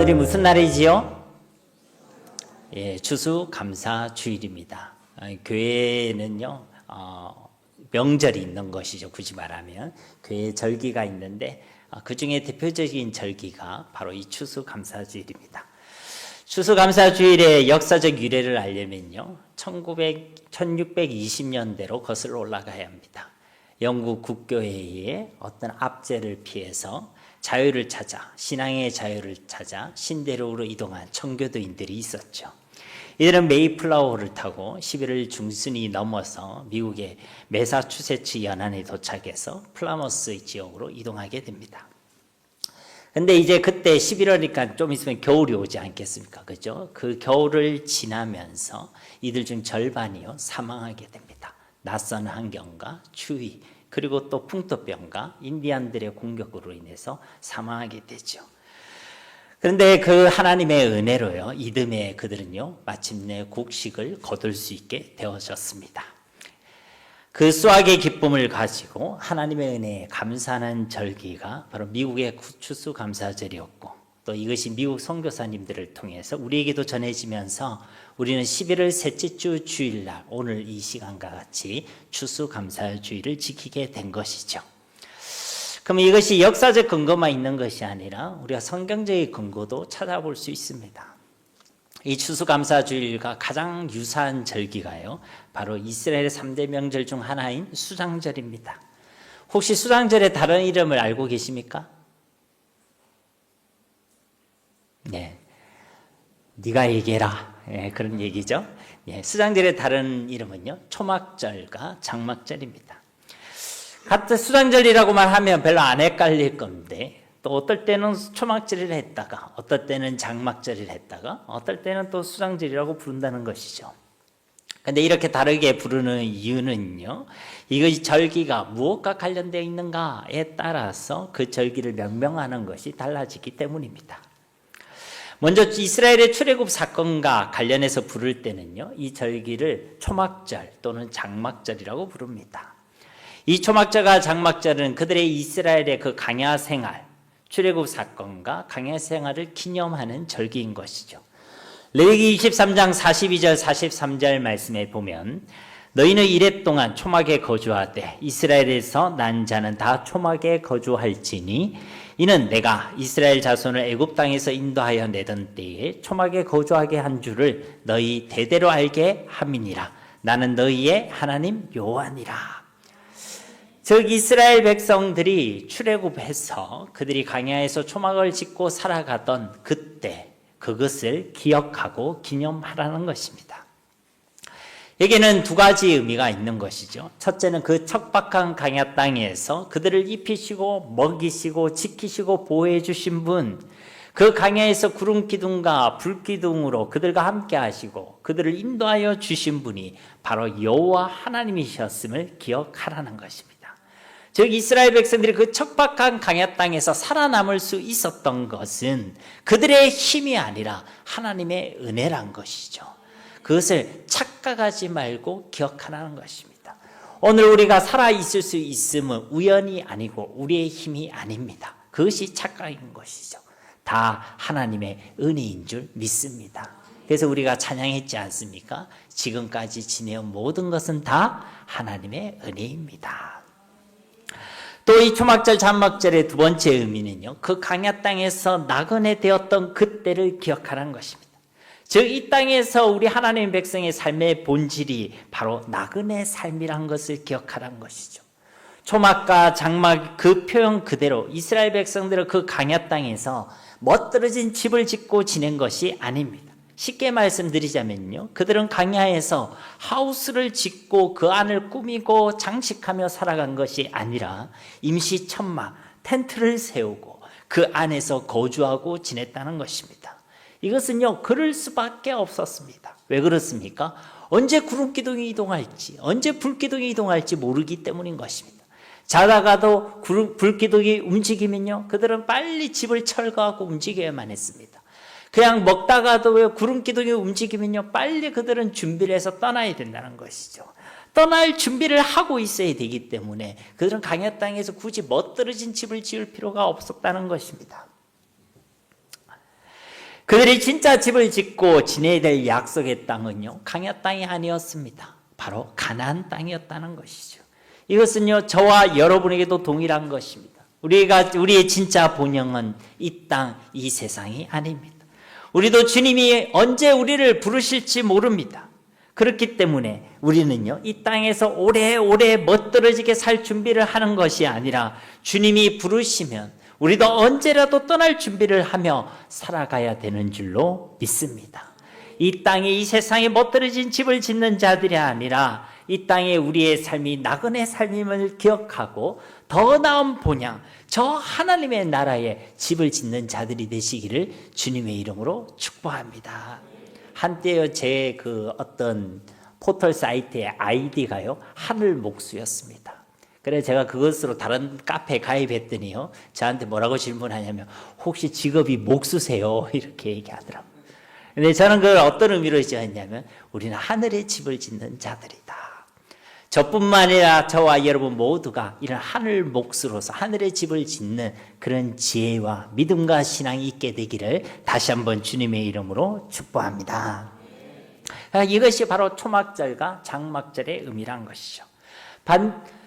오늘이 무슨 날이지요? 추수감사주일입니다. 교회는요, 명절이 있는 것이죠. 굳이 말하면 교회 절기가 있는데 그 중에 대표적인 절기가 바로 이 추수감사주일입니다. 추수감사주일의 역사적 유래를 알려면요, 1620년대로 거슬러 올라가야 합니다. 영국 국교회의 어떤 압제를 피해서 자유를 찾아, 신앙의 자유를 찾아 신대륙으로 이동한 청교도인들이 있었죠. 이들은 메이플라워를 타고 11월 중순이 넘어서 미국의 매사추세츠 연안에 도착해서 플라머스 지역으로 이동하게 됩니다. 근데 이제 그때 11월이니까 좀 있으면 겨울이 오지 않겠습니까? 그죠? 그 겨울을 지나면서 이들 중 절반이요, 사망하게 됩니다. 낯선 환경과 추위, 그리고 또 풍토병과 인디안들의 공격으로 인해서 사망하게 되죠. 그런데 그 하나님의 은혜로요, 이듬해 그들은요, 마침내 곡식을 거둘 수 있게 되어졌습니다. 그 수확의 기쁨을 가지고 하나님의 은혜에 감사하는 절기가 바로 미국의 추수감사절이었고, 또 이것이 미국 선교사님들을 통해서 우리에게도 전해지면서 우리는 11월 셋째 주 주일날 오늘 이 시간과 같이 추수감사주일을 지키게 된 것이죠. 그럼 이것이 역사적 근거만 있는 것이 아니라 우리가 성경적인 근거도 찾아볼 수 있습니다. 이 추수감사주일과 가장 유사한 절기가요, 바로 이스라엘의 3대 명절 중 하나인 수장절입니다. 혹시 수장절의 다른 이름을 알고 계십니까? 네, 네가 얘기해라. 그런 얘기죠. 수장절의 다른 이름은요, 초막절과 장막절입니다. 같은 수장절이라고만 하면 별로 안 헷갈릴 건데, 또 어떨 때는 초막절을 했다가, 어떨 때는 장막절을 했다가, 어떨 때는 또 수장절이라고 부른다는 것이죠. 근데 이렇게 다르게 부르는 이유는요, 이것이 절기가 무엇과 관련되어 있는가에 따라서 그 절기를 명명하는 것이 달라지기 때문입니다. 먼저 이스라엘의 출애굽 사건과 관련해서 부를 때는요, 이 절기를 초막절 또는 장막절이라고 부릅니다. 이 초막절과 장막절은 그들의 이스라엘의 그 광야 생활, 출애굽 사건과 광야 생활을 기념하는 절기인 것이죠. 레위기 23장 42절 43절 말씀에 보면, 너희는 이레 동안 초막에 거주하되 이스라엘에서 난 자는 다 초막에 거주할지니 이는 내가 이스라엘 자손을 애굽 땅에서 인도하여 내던 때에 초막에 거주하게 한 줄을 너희 대대로 알게 함이니라. 나는 너희의 하나님 여호와니라. 즉 이스라엘 백성들이 출애굽해서 그들이 광야에서 초막을 짓고 살아가던 그때 그것을 기억하고 기념하라는 것입니다. 여기에는 두 가지 의미가 있는 것이죠. 첫째는 그 척박한 광야 땅에서 그들을 입히시고 먹이시고 지키시고 보호해 주신 분, 그 광야에서 구름 기둥과 불 기둥으로 그들과 함께 하시고 그들을 인도하여 주신 분이 바로 여호와 하나님이셨음을 기억하라는 것입니다. 즉 이스라엘 백성들이 그 척박한 광야 땅에서 살아남을 수 있었던 것은 그들의 힘이 아니라 하나님의 은혜란 것이죠. 그것을 착각하지 말고 기억하라는 것입니다. 오늘 우리가 살아있을 수 있음은 우연이 아니고 우리의 힘이 아닙니다. 그것이 착각인 것이죠. 다 하나님의 은혜인 줄 믿습니다. 그래서 우리가 찬양했지 않습니까? 지금까지 지내온 모든 것은 다 하나님의 은혜입니다. 또 이 초막절 장막절의 두 번째 의미는요, 그 광야 땅에서 나그네 되었던 그때를 기억하라는 것입니다. 즉 이 땅에서 우리 하나님의 백성의 삶의 본질이 바로 나그네 삶이란 것을 기억하라는 것이죠. 초막과 장막 그 표현 그대로 이스라엘 백성들은 그 광야 땅에서 멋들어진 집을 짓고 지낸 것이 아닙니다. 쉽게 말씀드리자면요, 그들은 광야에서 하우스를 짓고 그 안을 꾸미고 장식하며 살아간 것이 아니라 임시 천막, 텐트를 세우고 그 안에서 거주하고 지냈다는 것입니다. 이것은요, 그럴 수밖에 없었습니다. 왜 그렇습니까? 언제 구름기둥이 이동할지, 언제 불기둥이 이동할지 모르기 때문인 것입니다. 자다가도 불기둥이 움직이면요, 그들은 빨리 집을 철거하고 움직여야만 했습니다. 그냥 먹다가도 구름기둥이 움직이면요, 빨리 그들은 준비를 해서 떠나야 된다는 것이죠. 떠날 준비를 하고 있어야 되기 때문에 그들은 광야 땅에서 굳이 멋들어진 집을 지을 필요가 없었다는 것입니다. 그들이 진짜 집을 짓고 지내야 될 약속의 땅은요, 강야 땅이 아니었습니다. 바로 가나안 땅이었다는 것이죠. 이것은요, 저와 여러분에게도 동일한 것입니다. 우리의 진짜 본영은 이 땅, 이 세상이 아닙니다. 우리도 주님이 언제 우리를 부르실지 모릅니다. 그렇기 때문에 우리는요, 이 땅에서 오래오래 멋들어지게 살 준비를 하는 것이 아니라 주님이 부르시면 우리도 언제라도 떠날 준비를 하며 살아가야 되는 줄로 믿습니다. 이 땅에, 이 세상에 멋들어진 집을 짓는 자들이 아니라 이 땅에 우리의 삶이 나그네 삶임을 기억하고 더 나은 본향, 저 하나님의 나라에 집을 짓는 자들이 되시기를 주님의 이름으로 축복합니다. 한때요, 제 어떤 포털 사이트의 아이디가요, 하늘 목수였습니다. 그래서 제가 그것으로 다른 카페에 가입했더니요, 저한테 뭐라고 질문하냐면, 혹시 직업이 목수세요? 이렇게 얘기하더라고요. 근데 저는 그걸 어떤 의미로 지었냐면, 우리는 하늘의 집을 짓는 자들이다. 저뿐만 아니라 저와 여러분 모두가 이런 하늘 목수로서 하늘의 집을 짓는 그런 지혜와 믿음과 신앙이 있게 되기를 다시 한번 주님의 이름으로 축복합니다. 이것이 바로 초막절과 장막절의 의미란 것이죠.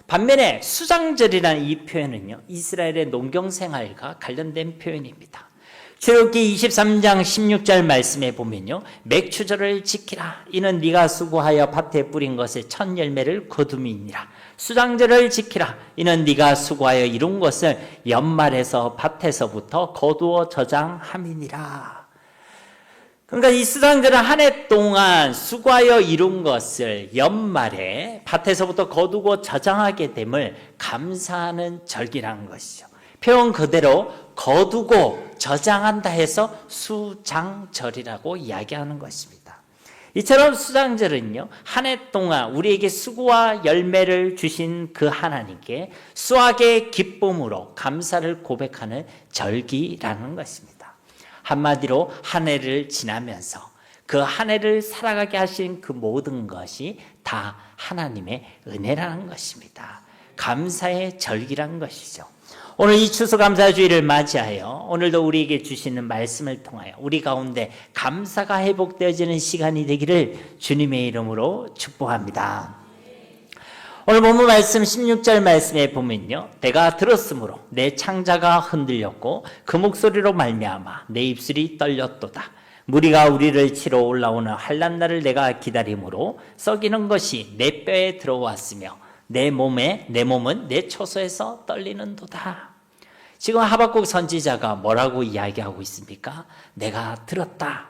반면에 수장절이라는 이 표현은요, 이스라엘의 농경생활과 관련된 표현입니다. 출애굽기 23장 16절 말씀에 보면요, 맥추절을 지키라. 이는 네가 수고하여 밭에 뿌린 것의 첫 열매를 거둠이니라. 수장절을 지키라. 이는 네가 수고하여 이룬 것을 연말에서 밭에서부터 거두어 저장함이니라. 그러니까 이 수장절은 한 해 동안 수고하여 이룬 것을 연말에 밭에서부터 거두고 저장하게 됨을 감사하는 절기라는 것이죠. 표현 그대로 거두고 저장한다 해서 수장절이라고 이야기하는 것입니다. 이처럼 수장절은요, 한 해 동안 우리에게 수고와 열매를 주신 그 하나님께 수확의 기쁨으로 감사를 고백하는 절기라는 것입니다. 한마디로 한 해를 지나면서 그 한 해를 살아가게 하신 그 모든 것이 다 하나님의 은혜라는 것입니다. 감사의 절기라는 것이죠. 오늘 이 추수감사주의를 맞이하여 오늘도 우리에게 주시는 말씀을 통하여 우리 가운데 감사가 회복되어지는 시간이 되기를 주님의 이름으로 축복합니다. 오늘 본문 말씀 16절 말씀에 보면요, 내가 들었으므로 내 창자가 흔들렸고 그 목소리로 말미암아 내 입술이 떨렸도다. 무리가 우리를 치러 올라오는 환난날을 내가 기다림으로 썩이는 것이 내 뼈에 들어왔으며 내 몸은 내 초소에서 떨리는도다. 지금 하박국 선지자가 뭐라고 이야기하고 있습니까? 내가 들었다.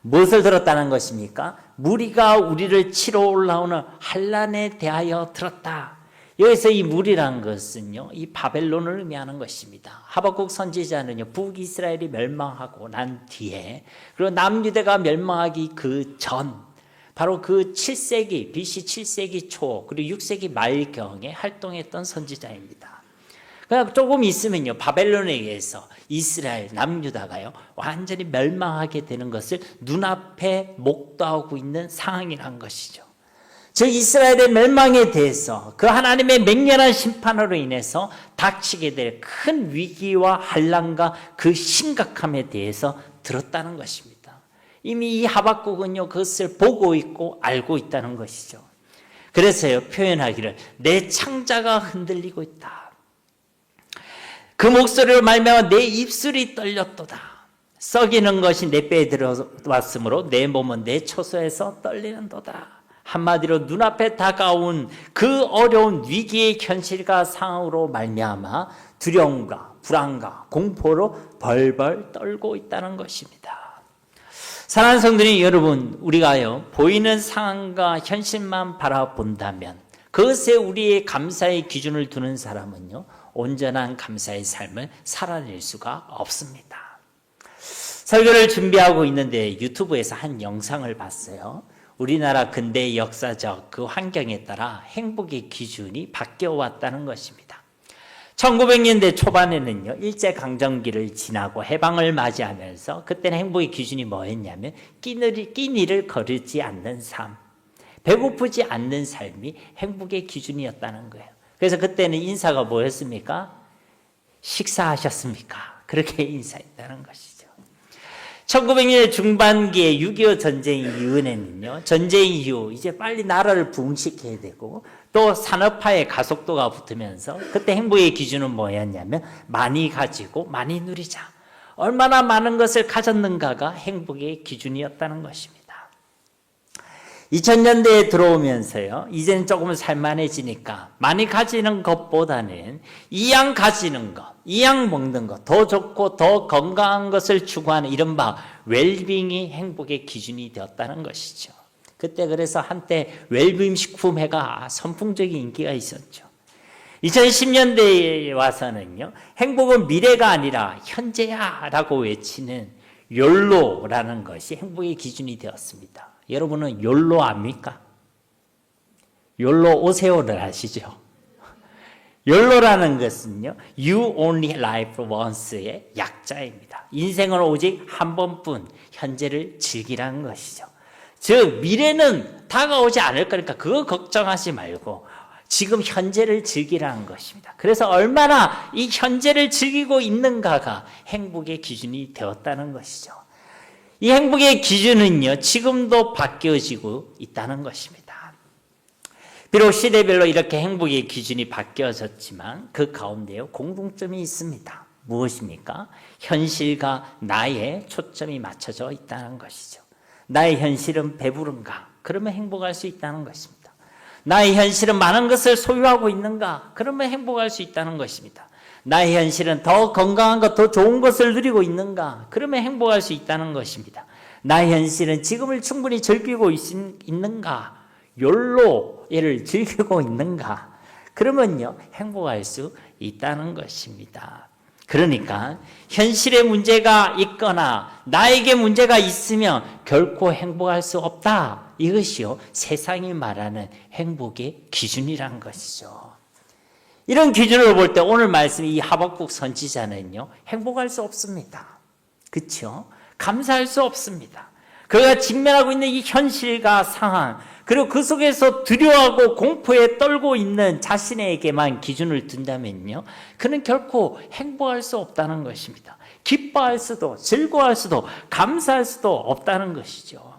무엇을 들었다는 것입니까? 무리가 우리를 치러 올라오는 환난에 대하여 들었다. 여기서 이 무리라는 것은요, 이 바벨론을 의미하는 것입니다. 하박국 선지자는요, 북이스라엘이 멸망하고 난 뒤에, 그리고 남유대가 멸망하기 그 전, 바로 그 7세기, BC 7세기 초, 그리고 6세기 말경에 활동했던 선지자입니다. 그러니까 조금 있으면요, 바벨론에 의해서 이스라엘, 남유다가요, 완전히 멸망하게 되는 것을 눈앞에 목도하고 있는 상황이란 것이죠. 즉, 이스라엘의 멸망에 대해서 그 하나님의 맹렬한 심판으로 인해서 닥치게 될 큰 위기와 환난과 그 심각함에 대해서 들었다는 것입니다. 이미 이 하박국은요, 그것을 보고 있고 알고 있다는 것이죠. 그래서요, 표현하기를 내 창자가 흔들리고 있다. 그 목소리로 말미암아 내 입술이 떨렸도다. 썩이는 것이 내 뼈에 들어왔으므로 내 몸은 내 초소에서 떨리는도다. 한마디로 눈앞에 다가온 그 어려운 위기의 현실과 상황으로 말미암아 두려움과 불안과 공포로 벌벌 떨고 있다는 것입니다. 사랑하는 성도님 여러분, 우리가요, 보이는 상황과 현실만 바라본다면 그것에 우리의 감사의 기준을 두는 사람은요, 온전한 감사의 삶을 살아낼 수가 없습니다. 설교를 준비하고 있는데 유튜브에서 한 영상을 봤어요. 우리나라 근대의 역사적 그 환경에 따라 행복의 기준이 바뀌어 왔다는 것입니다. 1900년대 초반에는요, 일제강점기를 지나고 해방을 맞이하면서 그때는 행복의 기준이 뭐였냐면 끼니를 거르지 않는 삶, 배고프지 않는 삶이 행복의 기준이었다는 거예요. 그래서 그때는 인사가 뭐였습니까? 식사하셨습니까? 그렇게 인사했다는 것이죠. 1900년 중반기에 6.25 전쟁 이후에는요, 전쟁 이후 이제 빨리 나라를 부흥시켜야 되고 또 산업화의 가속도가 붙으면서 그때 행복의 기준은 뭐였냐면 많이 가지고 많이 누리자. 얼마나 많은 것을 가졌는가가 행복의 기준이었다는 것입니다. 2000년대에 들어오면서요, 이제는 조금 살만해지니까 많이 가지는 것보다는 이양 가지는 것, 이양 먹는 것, 더 좋고 더 건강한 것을 추구하는 이른바 웰빙이 행복의 기준이 되었다는 것이죠. 그때 그래서 한때 웰빙 식품회가 선풍적인 인기가 있었죠. 2010년대에 와서는요, 행복은 미래가 아니라 현재야 라고 외치는 욜로라는 것이 행복의 기준이 되었습니다. 여러분은 욜로 압니까? 욜로 오세요를 아시죠? 욜로라는 것은요, You Only Live Once의 약자입니다. 인생은 오직 한 번뿐 현재를 즐기라는 것이죠. 즉 미래는 다가오지 않을 거니까 그거 걱정하지 말고 지금 현재를 즐기라는 것입니다. 그래서 얼마나 이 현재를 즐기고 있는가가 행복의 기준이 되었다는 것이죠. 이 행복의 기준은요, 지금도 바뀌어지고 있다는 것입니다. 비록 시대별로 이렇게 행복의 기준이 바뀌어졌지만 그 가운데요, 공통점이 있습니다. 무엇입니까? 현실과 나의 초점이 맞춰져 있다는 것이죠. 나의 현실은 배부른가? 그러면 행복할 수 있다는 것입니다. 나의 현실은 많은 것을 소유하고 있는가? 그러면 행복할 수 있다는 것입니다. 나의 현실은 더 건강한 것, 더 좋은 것을 누리고 있는가? 그러면 행복할 수 있다는 것입니다. 나의 현실은 지금을 충분히 즐기고 있는가? 욜로를 즐기고 있는가? 그러면요, 행복할 수 있다는 것입니다. 그러니까 현실에 문제가 있거나 나에게 문제가 있으면 결코 행복할 수 없다. 이것이요, 세상이 말하는 행복의 기준이란 것이죠. 이런 기준으로 볼 때 오늘 말씀 이 하박국 선지자는요, 행복할 수 없습니다. 그렇죠? 감사할 수 없습니다. 그가 직면하고 있는 이 현실과 상황, 그리고 그 속에서 두려워하고 공포에 떨고 있는 자신에게만 기준을 둔다면요, 그는 결코 행복할 수 없다는 것입니다. 기뻐할 수도, 즐거워할 수도, 감사할 수도 없다는 것이죠.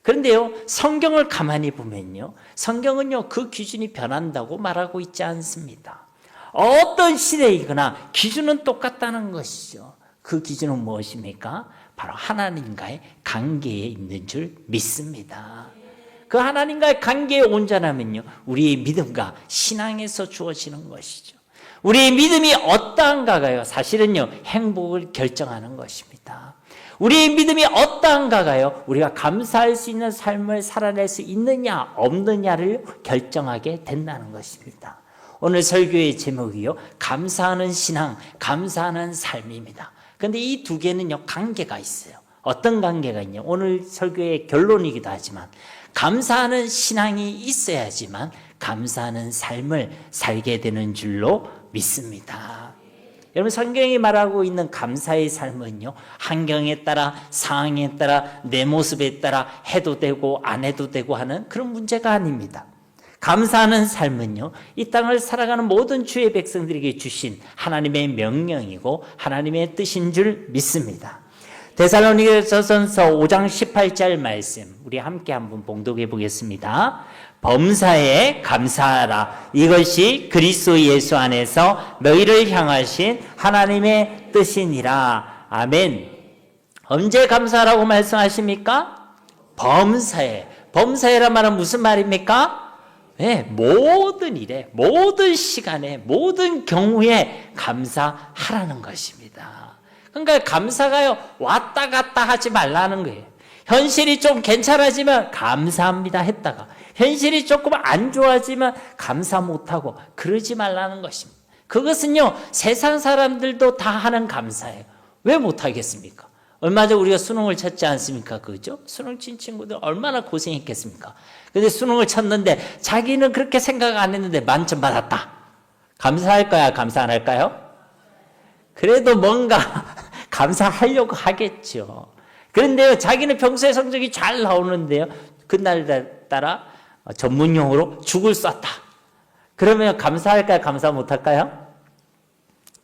그런데요, 성경을 가만히 보면요, 성경은요, 그 기준이 변한다고 말하고 있지 않습니다. 어떤 시대이거나 기준은 똑같다는 것이죠. 그 기준은 무엇입니까? 바로 하나님과의 관계에 있는 줄 믿습니다. 그 하나님과의 관계에 온전하면요, 우리의 믿음과 신앙에서 주어지는 것이죠. 우리의 믿음이 어떠한가가요, 사실은요, 행복을 결정하는 것입니다. 우리의 믿음이 어떠한가가요, 우리가 감사할 수 있는 삶을 살아낼 수 있느냐 없느냐를 결정하게 된다는 것입니다. 오늘 설교의 제목이요, 감사하는 신앙, 감사하는 삶입니다. 그런데 이 두 개는요, 관계가 있어요. 어떤 관계가 있냐? 오늘 설교의 결론이기도 하지만 감사하는 신앙이 있어야지만 감사하는 삶을 살게 되는 줄로 믿습니다. 여러분, 성경이 말하고 있는 감사의 삶은요, 환경에 따라, 상황에 따라, 내 모습에 따라 해도 되고 안 해도 되고 하는 그런 문제가 아닙니다. 감사하는 삶은요, 이 땅을 살아가는 모든 주의 백성들에게 주신 하나님의 명령이고 하나님의 뜻인 줄 믿습니다. 데살로니가전서 5장 18절 말씀 우리 함께 한번 봉독해 보겠습니다. 범사에 감사하라. 이것이 그리스도 예수 안에서 너희를 향하신 하나님의 뜻이니라. 아멘. 언제 감사하라고 말씀하십니까? 범사에. 범사에란 말은 무슨 말입니까? 네, 모든 일에, 모든 시간에, 모든 경우에 감사하라는 것입니다. 그러니까 감사가요, 왔다 갔다 하지 말라는 거예요. 현실이 좀 괜찮아지면 감사합니다 했다가 현실이 조금 안 좋아지면 감사 못하고 그러지 말라는 것입니다. 그것은요, 세상 사람들도 다 하는 감사예요. 왜 못하겠습니까? 얼마 전 우리가 수능을 쳤지 않습니까? 그죠? 수능 친 친구들 얼마나 고생했겠습니까? 근데 수능을 쳤는데 자기는 그렇게 생각 안 했는데 만점 받았다. 감사할까요? 감사 안 할까요? 그래도 뭔가 감사하려고 하겠죠. 그런데요, 자기는 평소에 성적이 잘 나오는데요, 그날 따라 전문용어로 죽을 쐈다. 그러면 감사할까요? 감사 못할까요?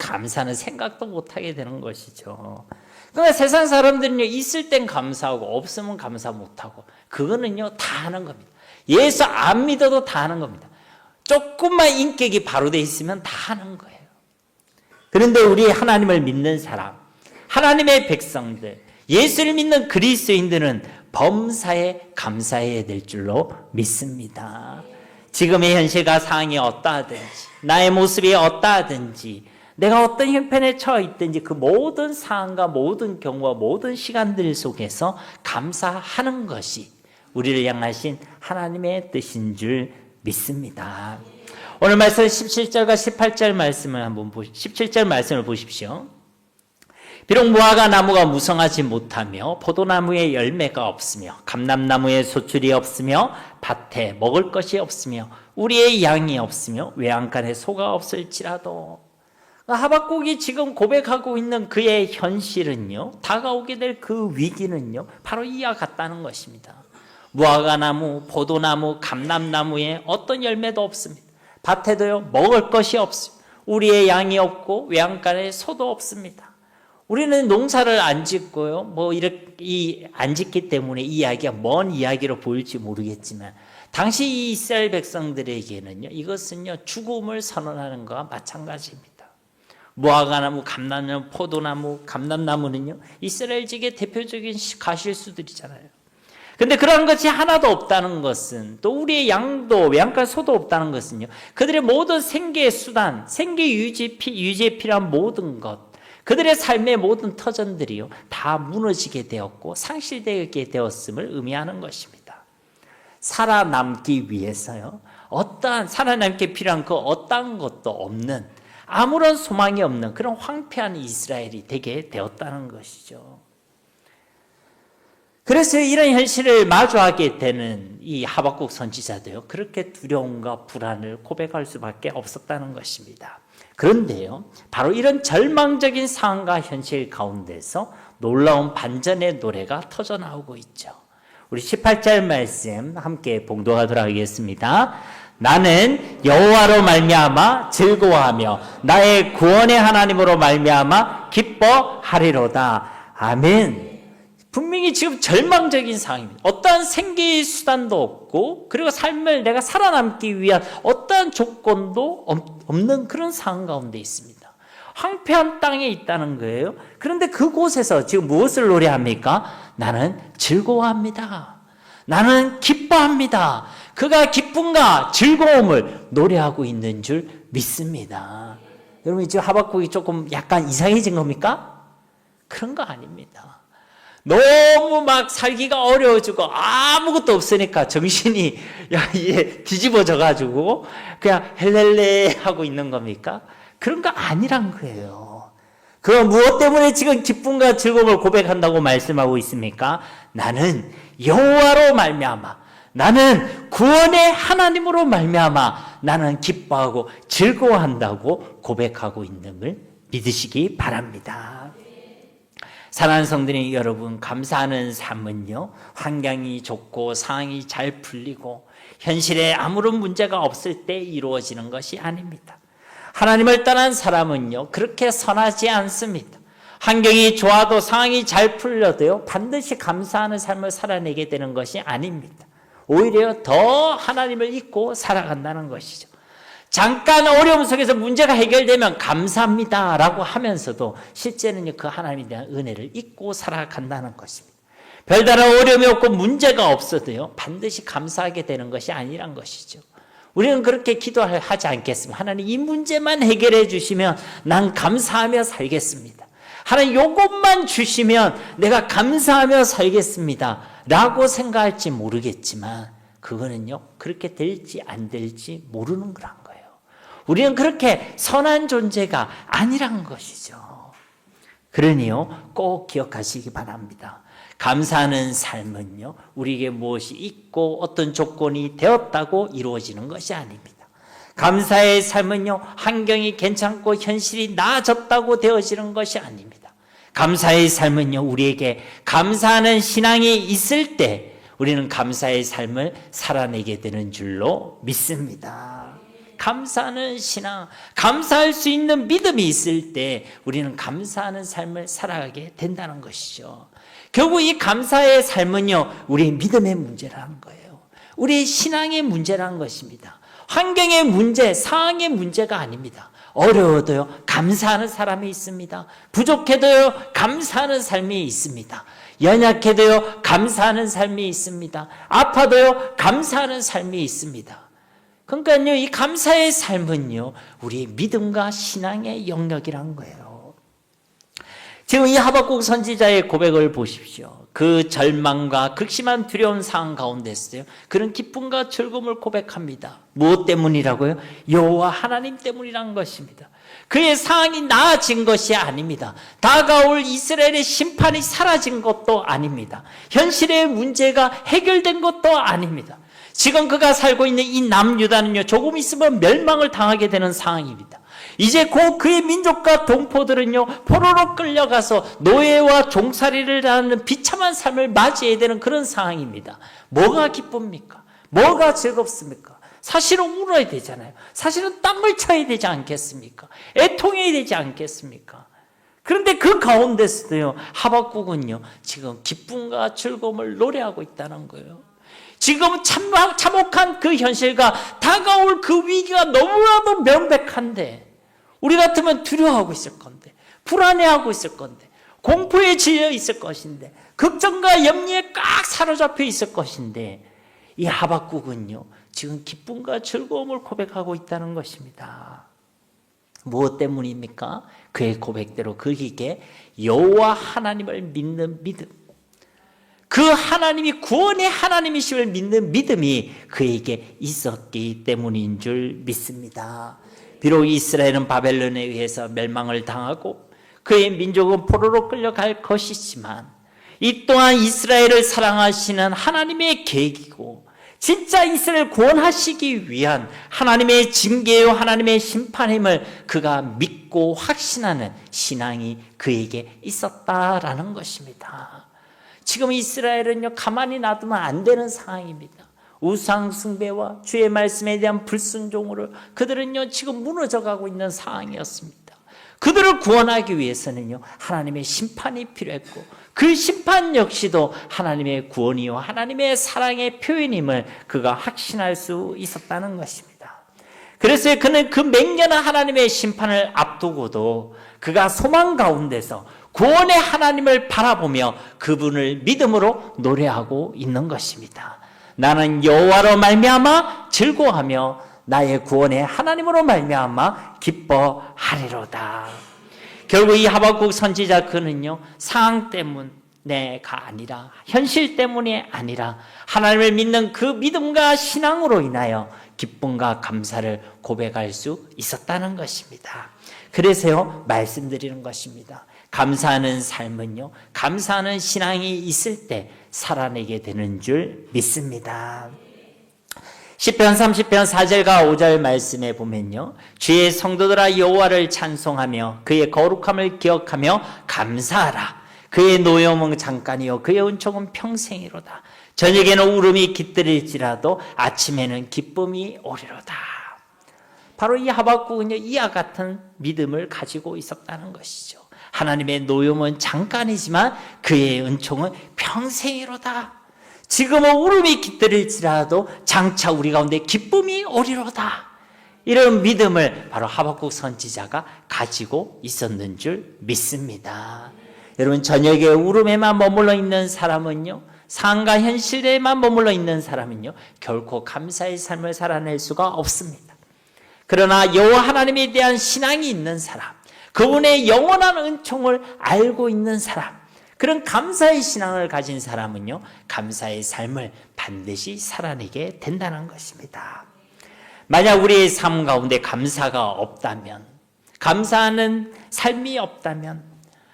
감사는 생각도 못하게 되는 것이죠. 그러니까 세상 사람들은요, 있을 땐 감사하고 없으면 감사 못하고, 그거는요 다 하는 겁니다. 예수 안 믿어도 다 하는 겁니다. 조금만 인격이 바로 돼 있으면 다 하는 거예요. 그런데 우리 하나님을 믿는 사람, 하나님의 백성들, 예수를 믿는 그리스도인들은 범사에 감사해야 될 줄로 믿습니다. 지금의 현실과 상황이 어떠하든지, 나의 모습이 어떠하든지, 내가 어떤 형편에 처해 있든지 그 모든 상황과 모든 경우와 모든 시간들 속에서 감사하는 것이 우리를 향하신 하나님의 뜻인 줄 믿습니다. 오늘 말씀 17절과 18절 말씀을 17절 말씀을 보십시오. 비록 무화과 나무가 무성하지 못하며 포도나무에 열매가 없으며 감람나무에 소출이 없으며 밭에 먹을 것이 없으며 우리의 양이 없으며 외양간에 소가 없을지라도, 하박국이 지금 고백하고 있는 그의 현실은요, 다가오게 될 그 위기는요 바로 이와 같다는 것입니다. 무화과나무, 포도나무, 감람나무에 어떤 열매도 없습니다. 밭에도요 먹을 것이 없습니다. 우리의 양이 없고 외양간에 소도 없습니다. 우리는 농사를 안 짓고요, 이렇게 안 짓기 때문에 이 이야기가 먼 이야기로 보일지 모르겠지만, 당시 이 이스라엘 백성들에게는요, 이것은요 죽음을 선언하는 것과 마찬가지입니다. 무화과나무, 감람나무, 포도나무, 감람나무는요 이스라엘 지역의 대표적인 가실수들이잖아요. 근데 그런 것이 하나도 없다는 것은, 또 우리의 양도 외양간 소도 없다는 것은요, 그들의 모든 생계의 수단, 생계 유지에 필요한 모든 것, 그들의 삶의 모든 터전들이요 다 무너지게 되었고 상실되게 되었음을 의미하는 것입니다. 살아남기 위해서요, 살아남기 필요한 그 어떠한 것도 없는, 아무런 소망이 없는 그런 황폐한 이스라엘이 되게 되었다는 것이죠. 그래서 이런 현실을 마주하게 되는 이 하박국 선지자도요, 그렇게 두려움과 불안을 고백할 수밖에 없었다는 것입니다. 그런데요, 바로 이런 절망적인 상황과 현실 가운데서 놀라운 반전의 노래가 터져나오고 있죠. 우리 18절 말씀 함께 봉독하도록 하겠습니다. 나는 여호와로 말미암아 즐거워하며 나의 구원의 하나님으로 말미암아 기뻐하리로다. 아멘. 분명히 지금 절망적인 상황입니다. 어떠한 생계의 수단도 없고, 그리고 삶을 내가 살아남기 위한 어떠한 조건도 없는 그런 상황 가운데 있습니다. 황폐한 땅에 있다는 거예요. 그런데 그곳에서 지금 무엇을 노래합니까? 나는 즐거워합니다. 나는 기뻐합니다. 그가 기쁨과 즐거움을 노래하고 있는 줄 믿습니다. 여러분, 지금 하박국이 조금 약간 이상해진 겁니까? 그런 거 아닙니다. 너무 막 살기가 어려워지고 아무것도 없으니까 정신이 뒤집어져 가지고 그냥 헬렐레 하고 있는 겁니까? 그런 거 아니란 거예요. 그럼 무엇 때문에 지금 기쁨과 즐거움을 고백한다고 말씀하고 있습니까? 나는 여호와로 말미암아, 나는 구원의 하나님으로 말미암아 나는 기뻐하고 즐거워한다고 고백하고 있는 걸 믿으시기 바랍니다. 사랑하는 성도님 여러분, 감사하는 삶은요, 환경이 좋고 상황이 잘 풀리고 현실에 아무런 문제가 없을 때 이루어지는 것이 아닙니다. 하나님을 떠난 사람은요, 그렇게 선하지 않습니다. 환경이 좋아도 상황이 잘 풀려도요, 반드시 감사하는 삶을 살아내게 되는 것이 아닙니다. 오히려 더 하나님을 잊고 살아간다는 것이죠. 잠깐 어려움 속에서 문제가 해결되면 감사합니다 라고 하면서도 실제는요, 그 하나님에 대한 은혜를 잊고 살아간다는 것입니다. 별다른 어려움이 없고 문제가 없어도요, 반드시 감사하게 되는 것이 아니란 것이죠. 우리는 그렇게 기도하지 않겠습니까? 하나님, 이 문제만 해결해 주시면 난 감사하며 살겠습니다. 하나님, 이것만 주시면 내가 감사하며 살겠습니다 라고 생각할지 모르겠지만, 그거는요, 그렇게 될지 안 될지 모르는 거란 거예요. 우리는 그렇게 선한 존재가 아니란 것이죠. 그러니요, 꼭 기억하시기 바랍니다. 감사하는 삶은요, 우리에게 무엇이 있고 어떤 조건이 되었다고 이루어지는 것이 아닙니다. 감사의 삶은요, 환경이 괜찮고 현실이 나아졌다고 되어지는 것이 아닙니다. 감사의 삶은요, 우리에게 감사하는 신앙이 있을 때 우리는 감사의 삶을 살아내게 되는 줄로 믿습니다. 감사하는 신앙, 감사할 수 있는 믿음이 있을 때 우리는 감사하는 삶을 살아가게 된다는 것이죠. 결국 이 감사의 삶은요, 우리의 믿음의 문제라는 거예요. 우리의 신앙의 문제라는 것입니다. 환경의 문제, 상황의 문제가 아닙니다. 어려워도요, 감사하는 사람이 있습니다. 부족해도요, 감사하는 삶이 있습니다. 연약해도요, 감사하는 삶이 있습니다. 아파도요, 감사하는 삶이 있습니다. 그러니까요, 이 감사의 삶은요, 우리의 믿음과 신앙의 영역이란 거예요. 지금 이 하박국 선지자의 고백을 보십시오. 그 절망과 극심한 두려운 상황 가운데 있어요. 그런 기쁨과 즐거움을 고백합니다. 무엇 때문이라고요? 여호와 하나님 때문이라는 것입니다. 그의 상황이 나아진 것이 아닙니다. 다가올 이스라엘의 심판이 사라진 것도 아닙니다. 현실의 문제가 해결된 것도 아닙니다. 지금 그가 살고 있는 이 남유다는요, 조금 있으면 멸망을 당하게 되는 상황입니다. 이제 곧 그의 민족과 동포들은요, 포로로 끌려가서 노예와 종살이를 하는 비참한 삶을 맞이해야 되는 그런 상황입니다. 뭐가 기쁩니까? 뭐가 즐겁습니까? 사실은 울어야 되잖아요. 사실은 땅을 쳐야 되지 않겠습니까? 애통해야 되지 않겠습니까? 그런데 그 가운데서도요, 하박국은요, 지금 기쁨과 즐거움을 노래하고 있다는 거예요. 지금 참혹한 그 현실과 다가올 그 위기가 너무나도 명백한데, 우리 같으면 두려워하고 있을 건데, 불안해하고 있을 건데, 공포에 질려 있을 것인데, 걱정과 염려에 꽉 사로잡혀 있을 것인데, 이 하박국은요, 지금 기쁨과 즐거움을 고백하고 있다는 것입니다. 무엇 때문입니까? 그의 고백대로 그에게 여호와 하나님을 믿는 믿음, 그 하나님이 구원의 하나님이심을 믿는 믿음이 그에게 있었기 때문인 줄 믿습니다. 비록 이스라엘은 바벨론에 의해서 멸망을 당하고 그의 민족은 포로로 끌려갈 것이지만, 이 또한 이스라엘을 사랑하시는 하나님의 계획이고 진짜 이스라엘을 구원하시기 위한 하나님의 징계요 하나님의 심판임을 그가 믿고 확신하는 신앙이 그에게 있었다라는 것입니다. 지금 이스라엘은요, 가만히 놔두면 안 되는 상황입니다. 우상 숭배와 주의 말씀에 대한 불순종으로 그들은요, 지금 무너져가고 있는 상황이었습니다. 그들을 구원하기 위해서는요, 하나님의 심판이 필요했고, 그 심판 역시도 하나님의 구원이요 하나님의 사랑의 표현임을 그가 확신할 수 있었다는 것입니다. 그래서 그는 그 맹렬한 하나님의 심판을 앞두고도 그가 소망 가운데서 구원의 하나님을 바라보며 그분을 믿음으로 노래하고 있는 것입니다. 나는 여호와로 말미암아 즐거워하며 나의 구원의 하나님으로 말미암아 기뻐하리로다. 결국 이 하박국 선지자 그는요, 상황 때문에가 아니라, 현실 때문이 아니라 하나님을 믿는 그 믿음과 신앙으로 인하여 기쁨과 감사를 고백할 수 있었다는 것입니다. 그래서요, 말씀드리는 것입니다. 감사하는 삶은요, 감사하는 신앙이 있을 때 살아내게 되는 줄 믿습니다. 시편 30편 4절과 5절 말씀에 보면요, 주의 성도들아 여호와를 찬송하며 그의 거룩함을 기억하며 감사하라. 그의 노여움은 잠깐이요 그의 은총은 평생이로다. 저녁에는 울음이 깃들일지라도 아침에는 기쁨이 오리로다. 바로 이 하박국은요, 이와 같은 믿음을 가지고 있었다는 것이죠. 하나님의 노여움은 잠깐이지만 그의 은총은 평생이로다. 지금은 울음이 깃들일지라도 장차 우리 가운데 기쁨이 오리로다. 이런 믿음을 바로 하박국 선지자가 가지고 있었는 줄 믿습니다. 여러분, 저녁에 울음에만 머물러 있는 사람은요, 상황과 현실에만 머물러 있는 사람은요, 결코 감사의 삶을 살아낼 수가 없습니다. 그러나 여호와 하나님에 대한 신앙이 있는 사람, 그분의 영원한 은총을 알고 있는 사람, 그런 감사의 신앙을 가진 사람은요, 감사의 삶을 반드시 살아내게 된다는 것입니다. 만약 우리의 삶 가운데 감사가 없다면, 감사하는 삶이 없다면,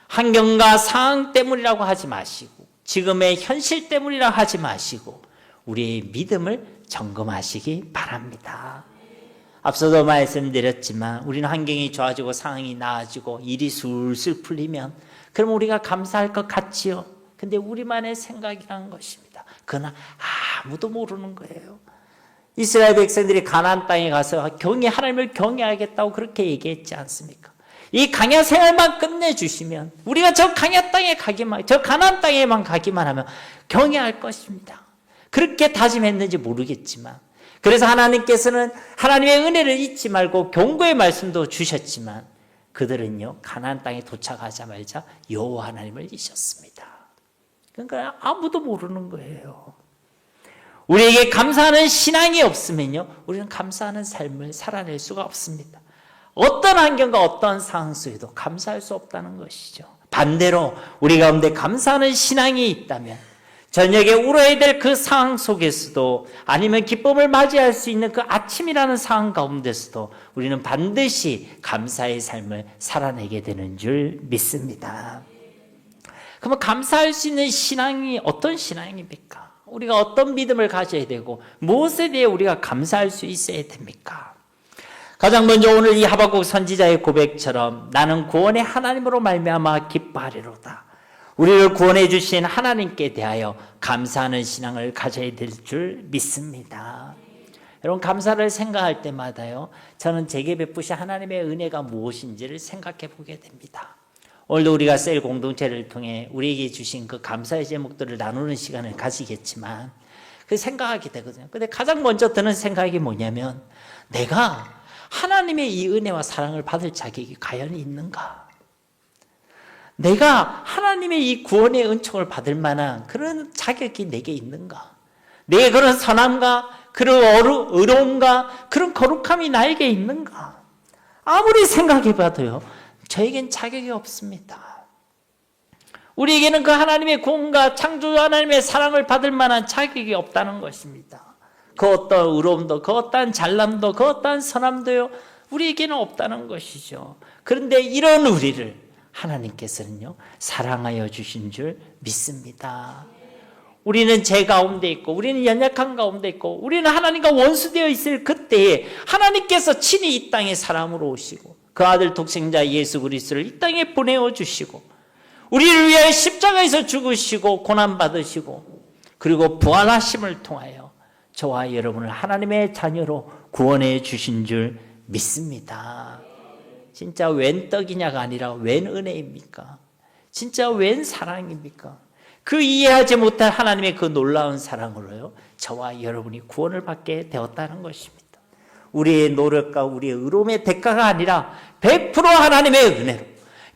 환경과 상황 때문이라고 하지 마시고, 지금의 현실 때문이라고 하지 마시고, 우리의 믿음을 점검하시기 바랍니다. 앞서도 말씀드렸지만, 우리는 환경이 좋아지고 상황이 나아지고 일이 술술 풀리면 그럼 우리가 감사할 것 같지요. 근데 우리만의 생각이라는 것입니다. 그러나 아무도 모르는 거예요. 이스라엘 백성들이 가나안 땅에 가서 하나님을 경외하겠다고 그렇게 얘기했지 않습니까? 이 강야 생활만 끝내주시면, 우리가 저 강야 땅에 가기만, 저 가나안 땅에만 가기만 하면 경외할 것입니다. 그렇게 다짐했는지 모르겠지만, 그래서 하나님께서는 하나님의 은혜를 잊지 말고 경고의 말씀도 주셨지만, 그들은요 가나안 땅에 도착하자마자 여호와 하나님을 잊었습니다. 그러니까 아무도 모르는 거예요. 우리에게 감사하는 신앙이 없으면요 우리는 감사하는 삶을 살아낼 수가 없습니다. 어떤 환경과 어떤 상황 속에도 감사할 수 없다는 것이죠. 반대로 우리 가운데 감사하는 신앙이 있다면 저녁에 울어야 될 그 상황 속에서도, 아니면 기쁨을 맞이할 수 있는 그 아침이라는 상황 가운데서도 우리는 반드시 감사의 삶을 살아내게 되는 줄 믿습니다. 그러면 감사할 수 있는 신앙이 어떤 신앙입니까? 우리가 어떤 믿음을 가져야 되고 무엇에 대해 우리가 감사할 수 있어야 됩니까? 가장 먼저 오늘 이 하박국 선지자의 고백처럼 나는 구원의 하나님으로 말미암아 기뻐하리로다. 우리를 구원해 주신 하나님께 대하여 감사하는 신앙을 가져야 될 줄 믿습니다. 여러분, 감사를 생각할 때마다요 저는 제게 베푸신 하나님의 은혜가 무엇인지를 생각해 보게 됩니다. 오늘도 우리가 셀 공동체를 통해 우리에게 주신 그 감사의 제목들을 나누는 시간을 가지겠지만 그 생각하게 되거든요. 근데 가장 먼저 드는 생각이 뭐냐면, 내가 하나님의 이 은혜와 사랑을 받을 자격이 과연 있는가? 내가 하나님의 이 구원의 은총을 받을 만한 그런 자격이 내게 있는가? 내 그런 선함과 그런 의로움과 그런 거룩함이 나에게 있는가? 아무리 생각해봐도요 저에겐 자격이 없습니다. 우리에게는 그 하나님의 구원과 창조주 하나님의 사랑을 받을 만한 자격이 없다는 것입니다. 그 어떤 의로움도, 그 어떤 잘남도, 그 어떤 선함도요 우리에게는 없다는 것이죠. 그런데 이런 우리를 하나님께서는요 사랑하여 주신 줄 믿습니다. 우리는 죄 가운데 있고, 우리는 연약한 가운데 있고, 우리는 하나님과 원수되어 있을 그때에 하나님께서 친히 이 땅에 사람으로 오시고 그 아들 독생자 예수 그리스도를 이 땅에 보내어 주시고 우리를 위하여 십자가에서 죽으시고 고난받으시고 그리고 부활하심을 통하여 저와 여러분을 하나님의 자녀로 구원해 주신 줄 믿습니다. 진짜 웬 떡이냐가 아니라 웬 은혜입니까? 진짜 웬 사랑입니까? 그 이해하지 못할 하나님의 그 놀라운 사랑으로요 저와 여러분이 구원을 받게 되었다는 것입니다. 우리의 노력과 우리의 의로움의 대가가 아니라 100% 하나님의 은혜로,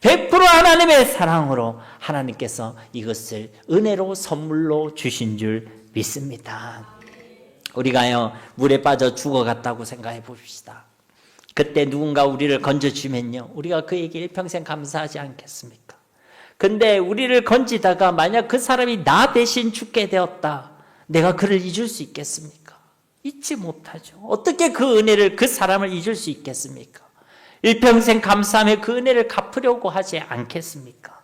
100% 하나님의 사랑으로 하나님께서 이것을 은혜로 선물로 주신 줄 믿습니다. 우리가요 물에 빠져 죽어갔다고 생각해 봅시다. 그때 누군가 우리를 건져주면요 우리가 그에게 일평생 감사하지 않겠습니까? 근데 우리를 건지다가 만약 그 사람이 나 대신 죽게 되었다, 내가 그를 잊을 수 있겠습니까? 잊지 못하죠. 어떻게 그 은혜를, 그 사람을 잊을 수 있겠습니까? 일평생 감사하며 그 은혜를 갚으려고 하지 않겠습니까?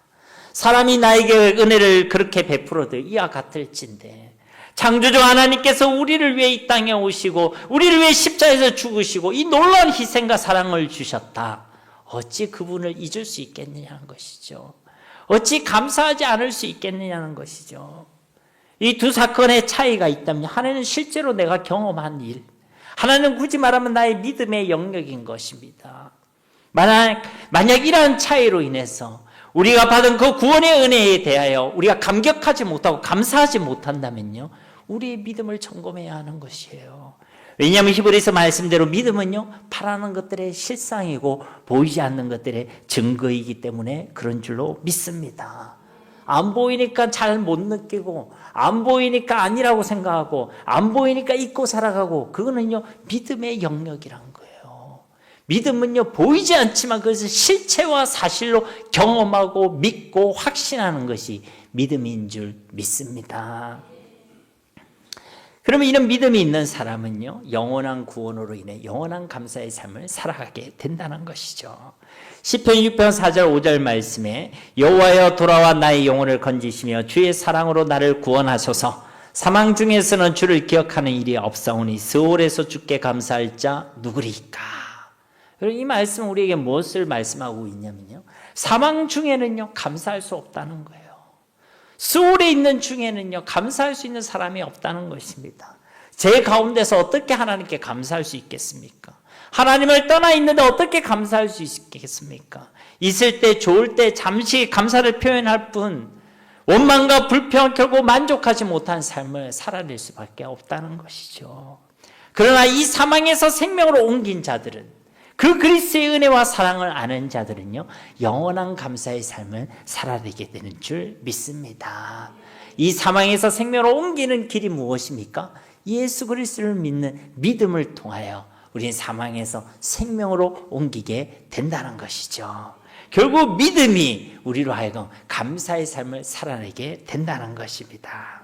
사람이 나에게 은혜를 그렇게 베풀어도 이와 같을진데, 창조주 하나님께서 우리를 위해 이 땅에 오시고 우리를 위해 십자가에서 죽으시고 이 놀라운 희생과 사랑을 주셨다. 어찌 그분을 잊을 수 있겠느냐는 것이죠. 어찌 감사하지 않을 수 있겠느냐는 것이죠. 이 두 사건의 차이가 있다면, 하나는 실제로 내가 경험한 일, 하나는 굳이 말하면 나의 믿음의 영역인 것입니다. 만약 이러한 차이로 인해서 우리가 받은 그 구원의 은혜에 대하여 우리가 감격하지 못하고 감사하지 못한다면요 우리의 믿음을 점검해야 하는 것이에요. 왜냐하면 히브리서 말씀대로 믿음은요 바라는 것들의 실상이고 보이지 않는 것들의 증거이기 때문에 그런 줄로 믿습니다. 안 보이니까 잘 못 느끼고, 안 보이니까 아니라고 생각하고, 안 보이니까 잊고 살아가고, 그거는요 믿음의 영역이란 거예요. 믿음은요 보이지 않지만 그것을 실체와 사실로 경험하고 믿고 확신하는 것이 믿음인 줄 믿습니다. 그러면 이런 믿음이 있는 사람은요 영원한 구원으로 인해 영원한 감사의 삶을 살아가게 된다는 것이죠. 시편 6편 4절 5절 말씀에 여호와여 돌아와 나의 영혼을 건지시며 주의 사랑으로 나를 구원하소서. 사망 중에서는 주를 기억하는 일이 없사오니 스올에서 주께 감사할 자 누구리까? 이 말씀은 우리에게 무엇을 말씀하고 있냐면요 사망 중에는요 감사할 수 없다는 거예요. 스올에 있는 중에는요 감사할 수 있는 사람이 없다는 것입니다. 제 가운데서 어떻게 하나님께 감사할 수 있겠습니까? 하나님을 떠나 있는데 어떻게 감사할 수 있겠습니까? 있을 때 좋을 때 잠시 감사를 표현할 뿐 원망과 불평 결국 만족하지 못한 삶을 살아낼 수밖에 없다는 것이죠. 그러나 이 사망에서 생명으로 옮긴 자들은, 그 그리스도의 은혜와 사랑을 아는 자들은요, 영원한 감사의 삶을 살아내게 되는 줄 믿습니다. 이 사망에서 생명으로 옮기는 길이 무엇입니까? 예수 그리스도를 믿는 믿음을 통하여 우리는 사망에서 생명으로 옮기게 된다는 것이죠. 결국 믿음이 우리로 하여금 감사의 삶을 살아내게 된다는 것입니다.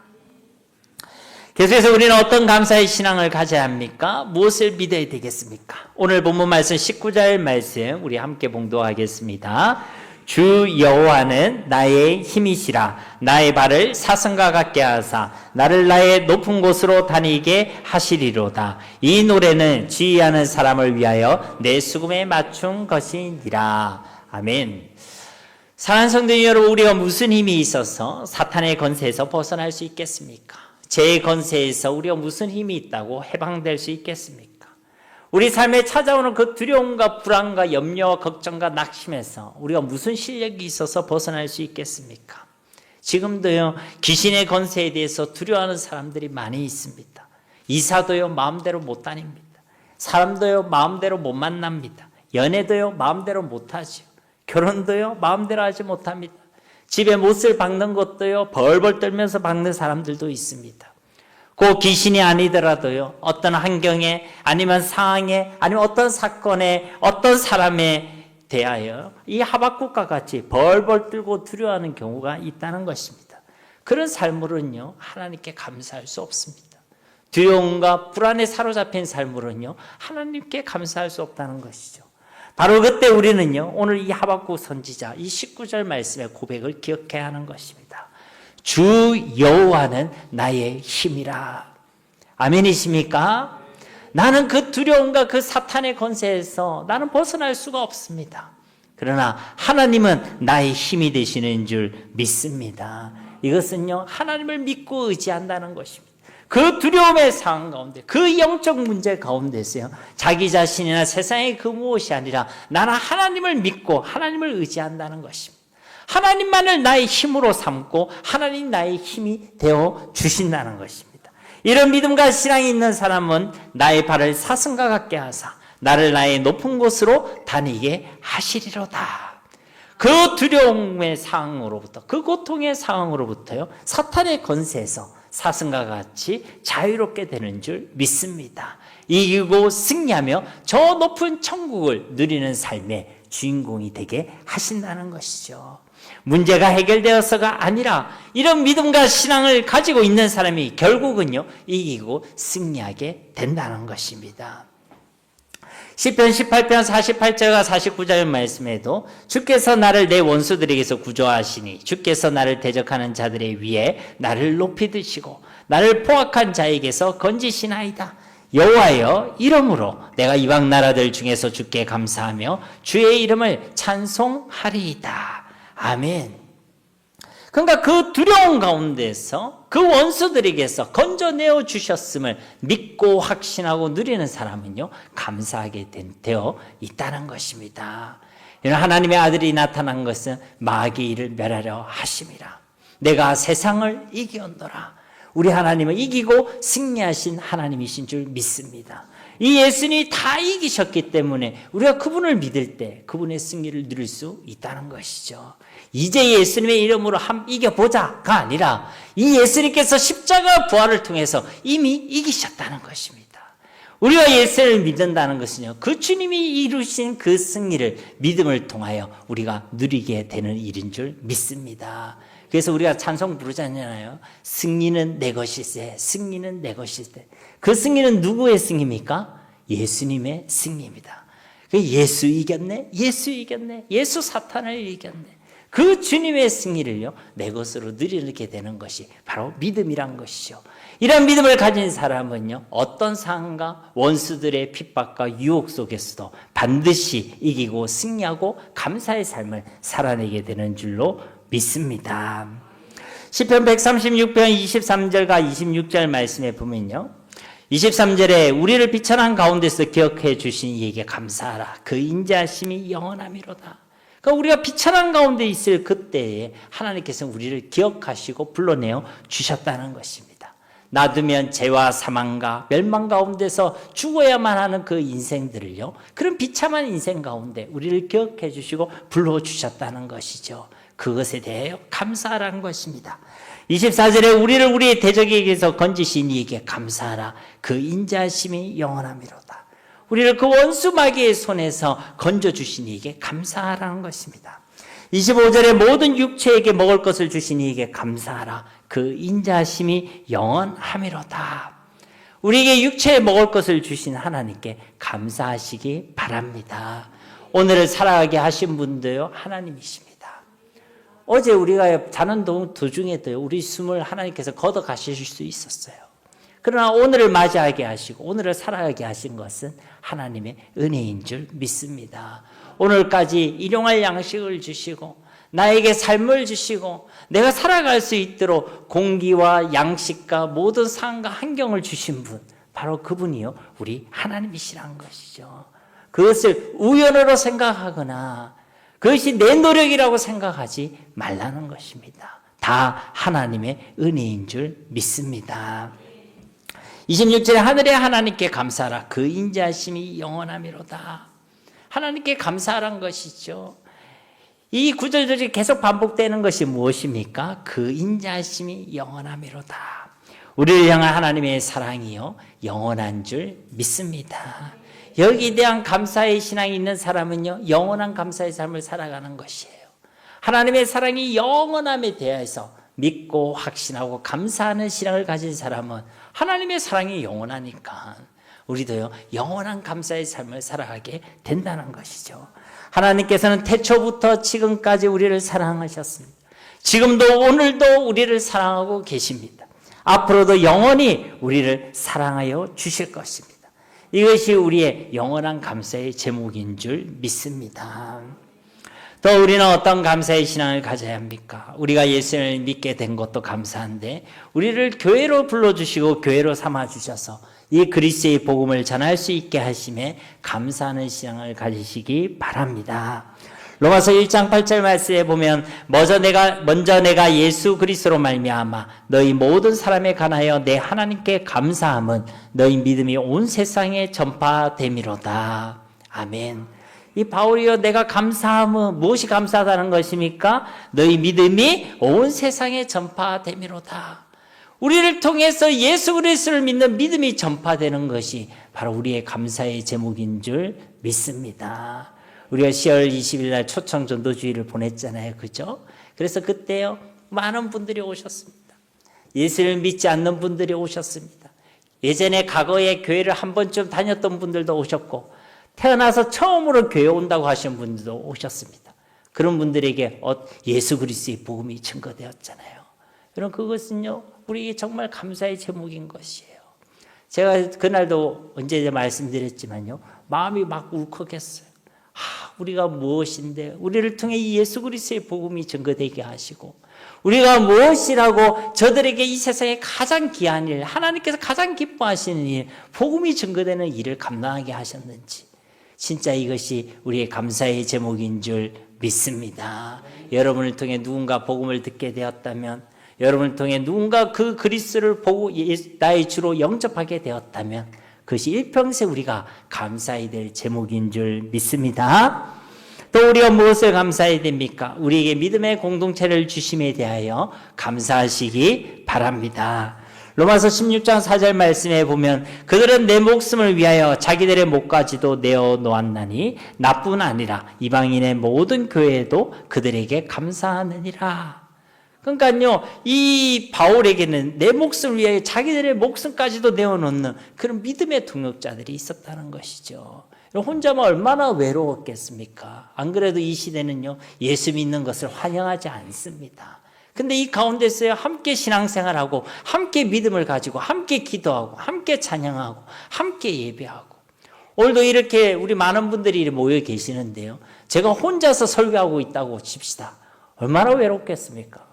계속해서 우리는 어떤 감사의 신앙을 가져야 합니까? 무엇을 믿어야 되겠습니까? 오늘 본문 말씀 19절 말씀 우리 함께 봉독하겠습니다. 주 여호와는 나의 힘이시라. 나의 발을 사슴과 같게 하사 나를 나의 높은 곳으로 다니게 하시리로다. 이 노래는 지휘하는 사람을 위하여 내 수금에 맞춘 것이니라. 아멘. 사랑하는 성도 여러분, 우리가 무슨 힘이 있어서 사탄의 권세에서 벗어날 수 있겠습니까? 죄의 권세에서 우리가 무슨 힘이 있다고 해방될 수 있겠습니까? 우리 삶에 찾아오는 그 두려움과 불안과 염려와 걱정과 낙심에서 우리가 무슨 실력이 있어서 벗어날 수 있겠습니까? 지금도요, 귀신의 권세에 대해서 두려워하는 사람들이 많이 있습니다. 이사도요, 마음대로 못 다닙니다. 사람도요, 마음대로 못 만납니다. 연애도요, 마음대로 못 하죠. 결혼도요, 마음대로 하지 못합니다. 집에 못을 박는 것도요, 벌벌 떨면서 박는 사람들도 있습니다. 그 귀신이 아니더라도요, 어떤 환경에, 아니면 상황에, 아니면 어떤 사건에, 어떤 사람에 대하여 이 하박국과 같이 벌벌 떨고 두려워하는 경우가 있다는 것입니다. 그런 삶으로는요, 하나님께 감사할 수 없습니다. 두려움과 불안에 사로잡힌 삶으로는요, 하나님께 감사할 수 없다는 것이죠. 바로 그때 우리는요, 오늘 이 하박국 선지자 이 19절 말씀의 고백을 기억해야 하는 것입니다. 주 여호와는 나의 힘이라. 아멘이십니까? 나는 그 두려움과 그 사탄의 권세에서 나는 벗어날 수가 없습니다. 그러나 하나님은 나의 힘이 되시는 줄 믿습니다. 이것은요, 하나님을 믿고 의지한다는 것입니다. 그 두려움의 상황 가운데, 그 영적 문제 가운데서요, 자기 자신이나 세상의 그 무엇이 아니라 나는 하나님을 믿고 하나님을 의지한다는 것입니다. 하나님만을 나의 힘으로 삼고 하나님 나의 힘이 되어 주신다는 것입니다. 이런 믿음과 신앙이 있는 사람은 나의 발을 사슴과 같게 하사 나를 나의 높은 곳으로 다니게 하시리로다. 그 두려움의 상황으로부터, 그 고통의 상황으로부터요, 사탄의 권세에서 사슴과 같이 자유롭게 되는 줄 믿습니다. 이기고 승리하며 저 높은 천국을 누리는 삶의 주인공이 되게 하신다는 것이죠. 문제가 해결되어서가 아니라 이런 믿음과 신앙을 가지고 있는 사람이 결국은요, 이기고 승리하게 된다는 것입니다. 시편 18편 48절과 49절 말씀에도 주께서 나를 내 원수들에게서 구조하시니 주께서 나를 대적하는 자들의 위에 나를 높이 드시고 나를 포악한 자에게서 건지시나이다. 여호와여, 이름으로 내가 이방 나라들 중에서 주께 감사하며 주의 이름을 찬송하리이다. 아멘. 그러니까 그 두려움 가운데서 그 원수들에게서 건져내어 주셨음을 믿고 확신하고 누리는 사람은요, 감사하게 되어 있다는 것입니다. 하나님의 아들이 나타난 것은 마귀의 일을 멸하려 하심이라. 내가 세상을 이기었노라. 우리 하나님은 이기고 승리하신 하나님이신 줄 믿습니다. 이 예수님이 다 이기셨기 때문에 우리가 그분을 믿을 때 그분의 승리를 누릴 수 있다는 것이죠. 이제 예수님의 이름으로 이겨보자가 아니라 이 예수님께서 십자가 부활을 통해서 이미 이기셨다는 것입니다. 우리가 예수를 믿는다는 것은요, 그 주님이 이루신 그 승리를 믿음을 통하여 우리가 누리게 되는 일인 줄 믿습니다. 그래서 우리가 찬송 부르잖아요. 승리는 내 것일세, 승리는 내 것일세. 그 승리는 누구의 승리입니까? 예수님의 승리입니다. 예수 이겼네, 예수 이겼네, 예수 사탄을 이겼네. 그 주님의 승리를요, 내 것으로 누리게 되는 것이 바로 믿음이란 것이죠. 이런 믿음을 가진 사람은요, 어떤 상황과 원수들의 핍박과 유혹 속에서도 반드시 이기고 승리하고 감사의 삶을 살아내게 되는 줄로 믿습니다. 시편 136편 23절과 26절 말씀에 보면요, 23절에 우리를 비천한 가운데서 기억해 주신 이에게 감사하라. 그 인자하심이 영원함이로다. 그러니까 우리가 비천한 가운데 있을 그때에 하나님께서 우리를 기억하시고 불러내어 주셨다는 것입니다. 놔두면 죄와 사망과 멸망 가운데서 죽어야만 하는 그 인생들을요, 그런 비참한 인생 가운데 우리를 기억해 주시고 불러주셨다는 것이죠. 그것에 대하여 감사하라는 것입니다. 24절에 우리를 우리의 대적에게서 건지신 이에게 감사하라. 그 인자하심이 영원함이로다. 우리를 그 원수 마귀의 손에서 건져주신 이에게 감사하라는 것입니다. 25절에 모든 육체에게 먹을 것을 주신 이에게 감사하라. 그 인자하심이 영원함이로다. 우리에게 육체에 먹을 것을 주신 하나님께 감사하시기 바랍니다. 오늘을 살아가게 하신 분도요, 하나님이십니다. 어제 우리가 자는 도중에도요, 우리 숨을 하나님께서 걷어 가실 수 있었어요. 그러나 오늘을 맞이하게 하시고 오늘을 살아가게 하신 것은 하나님의 은혜인 줄 믿습니다. 오늘까지 일용할 양식을 주시고 나에게 삶을 주시고 내가 살아갈 수 있도록 공기와 양식과 모든 상황과 환경을 주신 분, 바로 그분이요, 우리 하나님이시라는 것이죠. 그것을 우연으로 생각하거나 그것이 내 노력이라고 생각하지 말라는 것입니다. 다 하나님의 은혜인 줄 믿습니다. 26절에 하늘의 하나님께 감사하라. 그 인자하심이 영원함이로다. 하나님께 감사하라는 것이죠. 이 구절들이 계속 반복되는 것이 무엇입니까? 그 인자하심이 영원함이로다. 우리를 향한 하나님의 사랑이요, 영원한 줄 믿습니다. 여기에 대한 감사의 신앙이 있는 사람은요, 영원한 감사의 삶을 살아가는 것이에요. 하나님의 사랑이 영원함에 대해서 믿고 확신하고 감사하는 신앙을 가진 사람은 하나님의 사랑이 영원하니까 우리도요, 영원한 감사의 삶을 살아가게 된다는 것이죠. 하나님께서는 태초부터 지금까지 우리를 사랑하셨습니다. 지금도 오늘도 우리를 사랑하고 계십니다. 앞으로도 영원히 우리를 사랑하여 주실 것입니다. 이것이 우리의 영원한 감사의 제목인 줄 믿습니다. 또 우리는 어떤 감사의 신앙을 가져야 합니까? 우리가 예수를 믿게 된 것도 감사한데 우리를 교회로 불러주시고 교회로 삼아주셔서 이 그리스도의 복음을 전할 수 있게 하심에 감사하는 신앙을 가지시기 바랍니다. 로마서 1장 8절 말씀에 보면 먼저 내가 예수 그리스도로 말미암아 너희 모든 사람에 관하여 내 하나님께 감사함은 너희 믿음이 온 세상에 전파됨이로다. 아멘. 이 바울이요, 내가 감사함은 무엇이 감사하다는 것입니까? 너희 믿음이 온 세상에 전파됨이로다. 우리를 통해서 예수 그리스도를 믿는 믿음이 전파되는 것이 바로 우리의 감사의 제목인 줄 믿습니다. 우리가 10월 20일 날 초청 전도주의를 보냈잖아요. 그죠? 그래서 그때요, 많은 분들이 오셨습니다. 예수를 믿지 않는 분들이 오셨습니다. 예전에 과거에 교회를 한 번쯤 다녔던 분들도 오셨고, 태어나서 처음으로 교회 온다고 하시는 분들도 오셨습니다. 그런 분들에게 예수 그리스도의 복음이 증거되었잖아요. 그럼 그것은요, 우리에게 정말 감사의 제목인 것이에요. 제가 그날도 언제 말씀드렸지만요, 마음이 막 울컥했어요. 우리가 무엇인데 우리를 통해 예수 그리스도의 복음이 증거되게 하시고 우리가 무엇이라고 저들에게 이 세상에 가장 귀한 일, 하나님께서 가장 기뻐하시는 일, 복음이 증거되는 일을 감당하게 하셨는지 진짜 이것이 우리의 감사의 제목인 줄 믿습니다. 여러분을 통해 누군가 복음을 듣게 되었다면, 여러분을 통해 누군가 그 그리스도를 보고 나의 주로 영접하게 되었다면 그것이 일평생 우리가 감사해야 될 제목인 줄 믿습니다. 또 우리가 무엇을 감사해야 됩니까? 우리에게 믿음의 공동체를 주심에 대하여 감사하시기 바랍니다. 로마서 16장 4절 말씀에 보면 그들은 내 목숨을 위하여 자기들의 목까지도 내어놓았나니 나뿐 아니라 이방인의 모든 교회에도 그들에게 감사하느니라. 그러니까요, 이 바울에게는 내 목숨을 위하여 자기들의 목숨까지도 내어놓는 그런 믿음의 동역자들이 있었다는 것이죠. 혼자만 얼마나 외로웠겠습니까? 안 그래도 이 시대는요, 예수 믿는 것을 환영하지 않습니다. 근데 이 가운데서 함께 신앙생활하고 함께 믿음을 가지고 함께 기도하고 함께 찬양하고 함께 예배하고, 오늘도 이렇게 우리 많은 분들이 모여 계시는데요, 제가 혼자서 설교하고 있다고 칩시다. 얼마나 외롭겠습니까?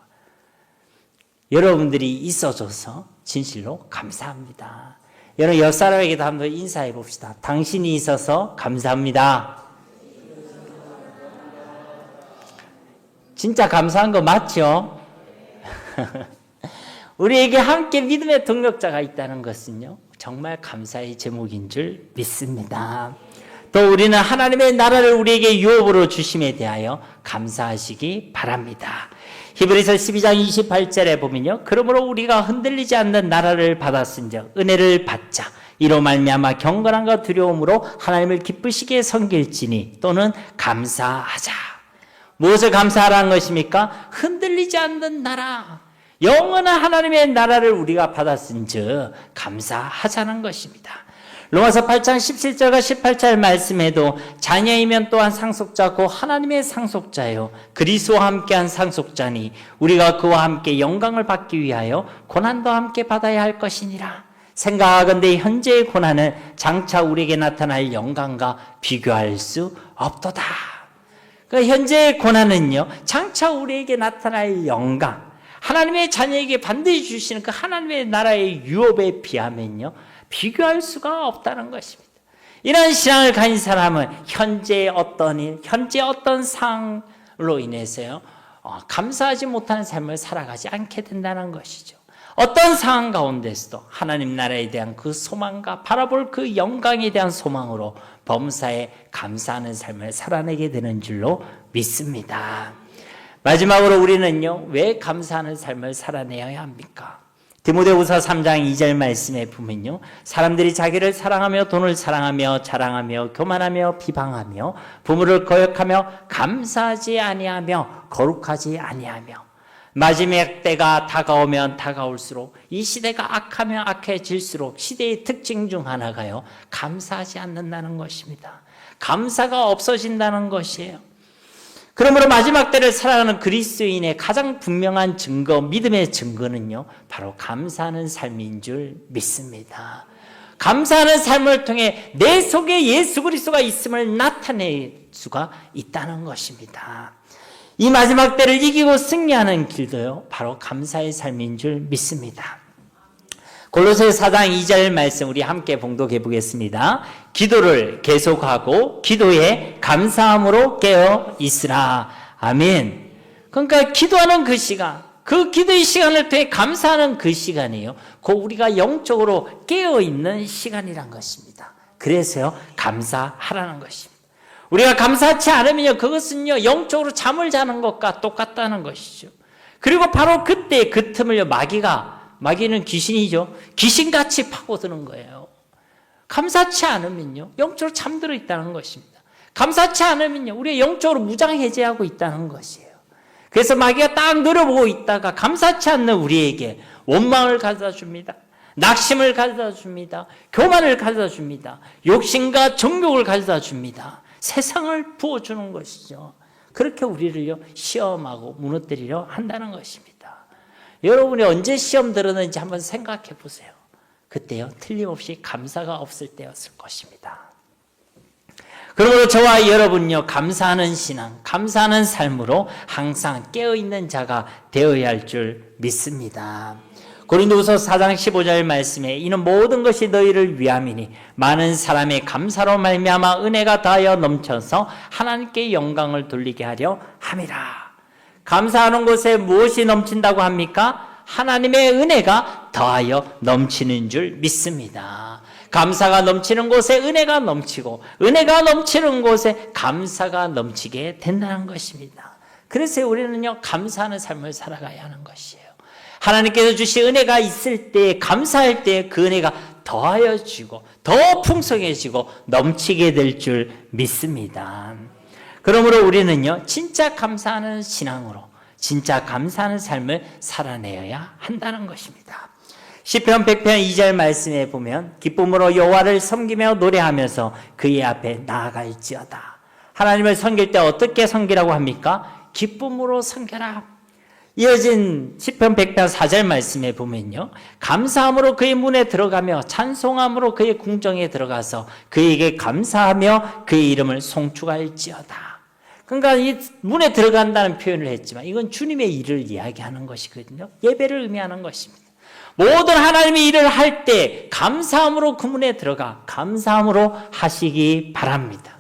여러분들이 있어줘서 진실로 감사합니다. 여러분 옆 사람에게도 한번 인사해 봅시다. 당신이 있어서 감사합니다. 진짜 감사한 거 맞죠? 우리에게 함께 믿음의 동력자가 있다는 것은요, 정말 감사의 제목인 줄 믿습니다. 또 우리는 하나님의 나라를 우리에게 유업으로 주심에 대하여 감사하시기 바랍니다. 히브리서 12장 28절에 보면요, 그러므로 우리가 흔들리지 않는 나라를 받았은즉 은혜를 받자. 이로 말미암아 경건함과 두려움으로 하나님을 기쁘시게 섬길지니 또는 감사하자. 무엇을 감사하라는 것입니까? 흔들리지 않는 나라, 영원한 하나님의 나라를 우리가 받았은즉 감사하자는 것입니다. 로마서 8장 17절과 18절 말씀에도 자녀이면 또한 상속자고 하나님의 상속자요 그리스도와 함께한 상속자니 우리가 그와 함께 영광을 받기 위하여 고난도 함께 받아야 할 것이니라. 생각하건대 현재의 고난은 장차 우리에게 나타날 영광과 비교할 수 없도다. 그러니까 현재의 고난은요, 장차 우리에게 나타날 영광, 하나님의 자녀에게 반드시 주시는 그 하나님의 나라의 유업에 비하면요, 비교할 수가 없다는 것입니다. 이런 신앙을 가진 사람은 현재 어떤 일, 현재 어떤 상황으로 인해서요, 감사하지 못하는 삶을 살아가지 않게 된다는 것이죠. 어떤 상황 가운데서도 하나님 나라에 대한 그 소망과 바라볼 그 영광에 대한 소망으로 범사에 감사하는 삶을 살아내게 되는 줄로 믿습니다. 마지막으로 우리는요, 왜 감사하는 삶을 살아내야 합니까? 디모데후서 3장 2절 말씀에 보면요, 사람들이 자기를 사랑하며 돈을 사랑하며 자랑하며 교만하며 비방하며 부모를 거역하며 감사하지 아니하며 거룩하지 아니하며 마지막 때가 다가오면 다가올수록 이 시대가 악하면 악해질수록 시대의 특징 중 하나가요, 감사하지 않는다는 것입니다. 감사가 없어진다는 것이에요. 그러므로 마지막 때를 살아가는 그리스도인의 가장 분명한 증거, 믿음의 증거는요, 바로 감사하는 삶인 줄 믿습니다. 감사하는 삶을 통해 내 속에 예수 그리스도가 있음을 나타낼 수가 있다는 것입니다. 이 마지막 때를 이기고 승리하는 길도요, 바로 감사의 삶인 줄 믿습니다. 골로새서 4장 2절 말씀 우리 함께 봉독해 보겠습니다. 기도를 계속하고 기도에 감사함으로 깨어 있으라. 아멘. 그러니까 기도하는 그 시간, 그 기도의 시간을 통해 감사하는 그 시간이에요. 그 우리가 영적으로 깨어 있는 시간이란 것입니다. 그래서요, 감사하라는 것입니다. 우리가 감사하지 않으면요, 그것은요, 영적으로 잠을 자는 것과 똑같다는 것이죠. 그리고 바로 그때 그 틈을요, 마귀는 귀신이죠. 귀신같이 파고드는 거예요. 감사치 않으면요, 영적으로 잠들어 있다는 것입니다. 감사치 않으면요, 우리가 영적으로 무장해제하고 있다는 것이에요. 그래서 마귀가 딱 노려보고 있다가 감사치 않는 우리에게 원망을 가져다 줍니다. 낙심을 가져다 줍니다. 교만을 가져다 줍니다. 욕심과 정욕을 가져다 줍니다. 세상을 부어주는 것이죠. 그렇게 우리를요, 시험하고 무너뜨리려 한다는 것입니다. 여러분이 언제 시험 들었는지 한번 생각해 보세요. 그때요, 틀림없이 감사가 없을 때였을 것입니다. 그러므로 저와 여러분요, 감사하는 신앙, 감사하는 삶으로 항상 깨어있는 자가 되어야 할 줄 믿습니다. 고린도후서 4장 15절 말씀에 이는 모든 것이 너희를 위함이니 많은 사람의 감사로 말미암아 은혜가 다하여 넘쳐서 하나님께 영광을 돌리게 하려 함이라. 감사하는 곳에 무엇이 넘친다고 합니까? 하나님의 은혜가 더하여 넘치는 줄 믿습니다. 감사가 넘치는 곳에 은혜가 넘치고 은혜가 넘치는 곳에 감사가 넘치게 된다는 것입니다. 그래서 우리는요, 감사하는 삶을 살아가야 하는 것이에요. 하나님께서 주신 은혜가 있을 때, 감사할 때 그 은혜가 더하여지고 더 풍성해지고 넘치게 될 줄 믿습니다. 그러므로 우리는요, 진짜 감사하는 신앙으로, 진짜 감사하는 삶을 살아내야 한다는 것입니다. 시편 100편 2절 말씀에 보면 기쁨으로 여호와를 섬기며 노래하면서 그의 앞에 나아갈지어다. 하나님을 섬길 때 어떻게 섬기라고 합니까? 기쁨으로 섬겨라. 이어진 시편 100편 4절 말씀에 보면요, 감사함으로 그의 문에 들어가며 찬송함으로 그의 궁정에 들어가서 그에게 감사하며 그의 이름을 송축할지어다. 그러니까 이 문에 들어간다는 표현을 했지만 이건 주님의 일을 이야기하는 것이거든요. 예배를 의미하는 것입니다. 모든 하나님의 일을 할 때 감사함으로 그 문에 들어가 감사함으로 하시기 바랍니다.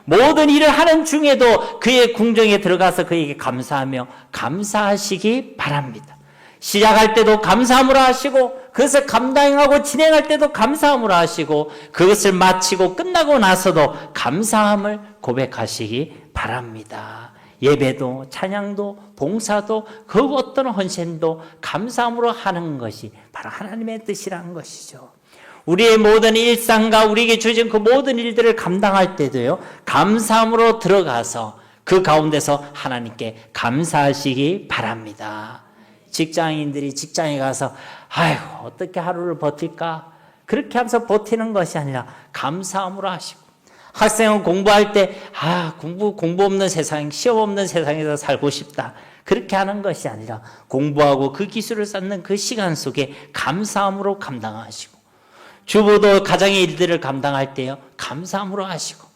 모든 일을 하는 중에도 그의 궁정에 들어가서 그에게 감사하며 감사하시기 바랍니다. 시작할 때도 감사함으로 하시고 그것을 감당하고 진행할 때도 감사함으로 하시고 그것을 마치고 끝나고 나서도 감사함을 고백하시기 바랍니다. 예배도 찬양도 봉사도 그 어떤 헌신도 감사함으로 하는 것이 바로 하나님의 뜻이라는 것이죠. 우리의 모든 일상과 우리에게 주어진 그 모든 일들을 감당할 때도요, 감사함으로 들어가서 그 가운데서 하나님께 감사하시기 바랍니다. 직장인들이 직장에 가서 아이고 어떻게 하루를 버틸까 그렇게 하면서 버티는 것이 아니라 감사함으로 하시고, 학생은 공부할 때 공부 없는 세상, 시험 없는 세상에서 살고 싶다 그렇게 하는 것이 아니라 공부하고 그 기술을 쌓는 그 시간 속에 감사함으로 감당하시고, 주부도 가정의 일들을 감당할 때요 감사함으로 하시고,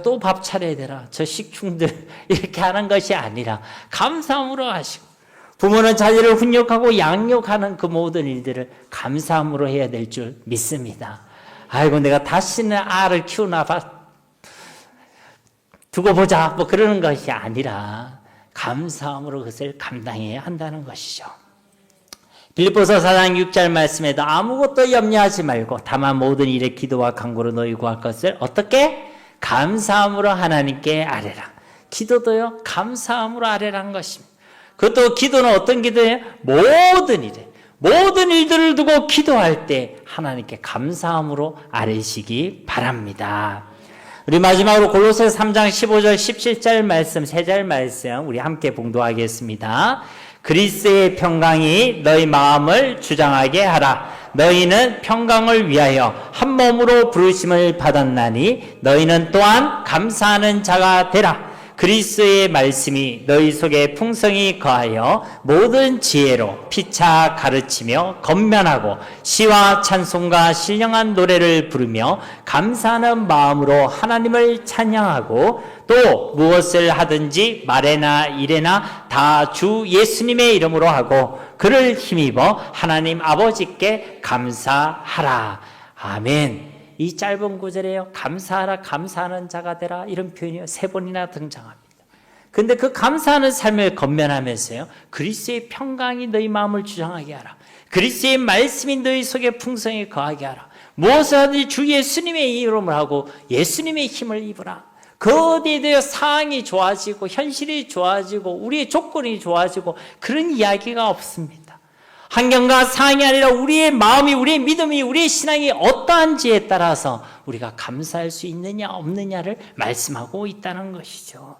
또 밥 차려야 되나 저 식충들 이렇게 하는 것이 아니라 감사함으로 하시고, 부모는 자녀를 훈육하고 양육하는 그 모든 일들을 감사함으로 해야 될 줄 믿습니다. 내가 다시는 알을 키우나 두고 보자 그러는 것이 아니라 감사함으로 그것을 감당해야 한다는 것이죠. 빌립보서 4장 6절 말씀에도 아무것도 염려하지 말고 다만 모든 일에 기도와 간구로 너희 구할 것을 어떻게? 감사함으로 하나님께 아뢰라. 기도도요 감사함으로 아뢰라는 것입니다. 그것도 기도는 어떤 기도예요? 모든 일들을 두고 기도할 때 하나님께 감사함으로 아뢰시기 바랍니다. 우리 마지막으로 골로새서 3장 15절 17절 말씀, 3절 말씀 우리 함께 봉독하겠습니다. 그리스의 평강이 너희 마음을 주장하게 하라. 너희는 평강을 위하여 한 몸으로 부르심을 받았나니 너희는 또한 감사하는 자가 되라. 그리스도의 말씀이 너희 속에 풍성히 거하여 모든 지혜로 피차 가르치며 건면하고 시와 찬송과 신령한 노래를 부르며 감사하는 마음으로 하나님을 찬양하고, 또 무엇을 하든지 말에나 일에나 다 주 예수님의 이름으로 하고 그를 힘입어 하나님 아버지께 감사하라. 아멘. 이 짧은 구절에요 감사하라, 감사하는 자가 되라 이런 표현이 3번이나 등장합니다. 근데 그 감사하는 삶을 건면하면서요 그리스도의 평강이 너희 마음을 주장하게 하라. 그리스도의 말씀이 너희 속에 풍성히 거하게 하라. 무엇을 하든지 주 예수님의 이름을 하고 예수님의 힘을 입으라. 그 어디에 대해 상황이 좋아지고 현실이 좋아지고 우리의 조건이 좋아지고 그런 이야기가 없습니다. 환경과 상황이 아니라 우리의 마음이, 우리의 믿음이, 우리의 신앙이 어떠한지에 따라서 우리가 감사할 수 있느냐 없느냐를 말씀하고 있다는 것이죠.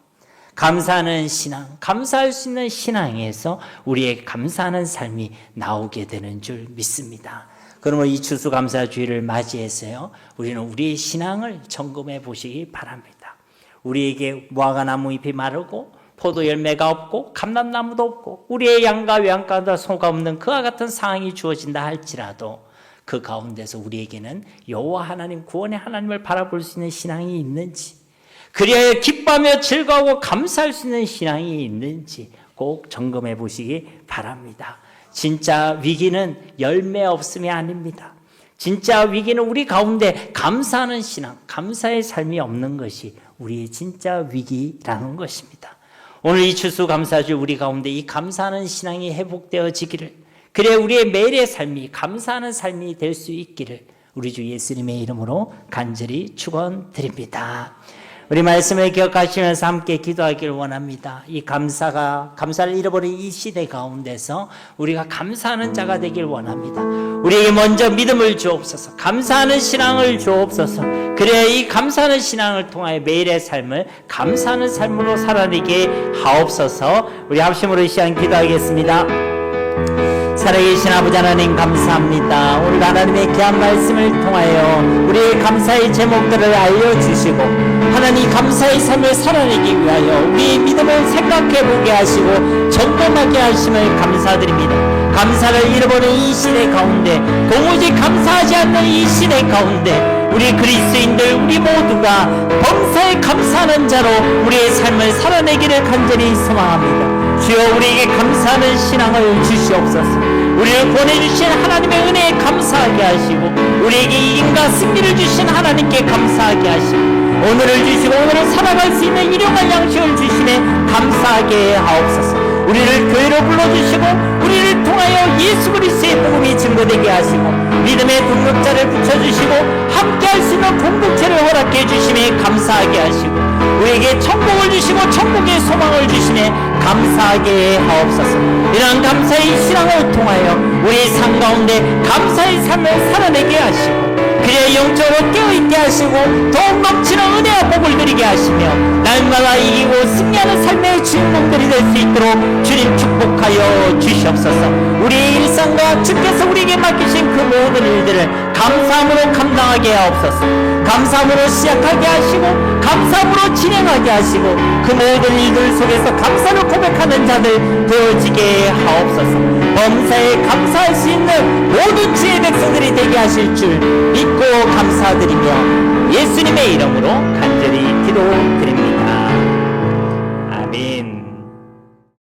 감사하는 신앙, 감사할 수 있는 신앙에서 우리의 감사하는 삶이 나오게 되는 줄 믿습니다. 그러면 이 추수감사주의를 맞이해서요 우리는 우리의 신앙을 점검해 보시기 바랍니다. 우리에게 무화과나무 잎이 마르고 포도 열매가 없고 감람나무도 없고 우리의 양과 외양간다 소가 없는 그와 같은 상황이 주어진다 할지라도 그 가운데서 우리에게는 여호와 하나님, 구원의 하나님을 바라볼 수 있는 신앙이 있는지, 그리하여 기뻐하며 즐거워하고 감사할 수 있는 신앙이 있는지 꼭 점검해 보시기 바랍니다. 진짜 위기는 열매 없음이 아닙니다. 진짜 위기는 우리 가운데 감사하는 신앙, 감사의 삶이 없는 것이 우리의 진짜 위기라는 것입니다. 오늘 이 추수감사주 우리 가운데 이 감사하는 신앙이 회복되어지기를, 그래 우리의 매일의 삶이 감사하는 삶이 될 수 있기를 우리 주 예수님의 이름으로 간절히 축원드립니다. 우리 말씀을 기억하시면서 함께 기도하기를 원합니다. 이 감사를 잃어버린 이 시대 가운데서 우리가 감사하는 자가 되길 원합니다. 우리에게 먼저 믿음을 주옵소서, 감사하는 신앙을 주옵소서. 그래야 이 감사하는 신앙을 통하여 매일의 삶을 감사하는 삶으로 살아내게 하옵소서. 우리 합심으로 이 시간 기도하겠습니다. 살아계신 아버지 하나님 감사합니다. 오늘 하나님의 귀한 말씀을 통하여 우리의 감사의 제목들을 알려주시고 하나님 감사의 삶을 살아내기 위하여 우리의 믿음을 생각해보게 하시고 점검하게 하심을 감사드립니다. 감사를 잃어버린 이 시대 가운데, 도무지 감사하지 않는 이 시대 가운데 우리 그리스도인들 우리 모두가 범사에 감사하는 자로 우리의 삶을 살아내기를 간절히 소망합니다. 주여 우리에게 감사하는 신앙을 주시옵소서. 우리를 보내주신 하나님의 은혜에 감사하게 하시고 우리에게 이긴과 승리를 주신 하나님께 감사하게 하시고 오늘을 주시고 오늘을 살아갈 수 있는 일용할 양식을 주심에 감사하게 하옵소서. 우리를 교회로 불러주시고 우리를 통하여 예수 그리스도의 복음이 증거되게 하시고 믿음의 동력자를 붙여주시고 함께할 수 있는 공동체를 허락해 주심에 감사하게 하시고 우리에게 천국을 주시고 천국의 소망을 주심에 감사하게 하옵소서. 이러한 감사의 신앙을 통하여 우리의 삶 가운데 감사의 삶을 살아내게 하시고 그의 영적으로 깨어있게 하시고 더욱 넘치는 은혜와 복을 드리게 하시며 날마다 이기고 승리하는 삶의 주인공들이 될 수 있도록 주님 축복하여 주시옵소서. 우리의 일상과 주께서 우리에게 맡기신 그 모든 일들을 감사함으로 감당하게 하옵소서. 감사함으로 시작하게 하시고 감사함으로 진행하게 하시고 그 모든 일들 속에서 감사를 고백하는 자들 되어지게 하옵소서. 범사에 감사할 수 있는 모든 주의 백성들이 되게 하실 줄 믿고 감사드리며 예수님의 이름으로 간절히 기도드립니다.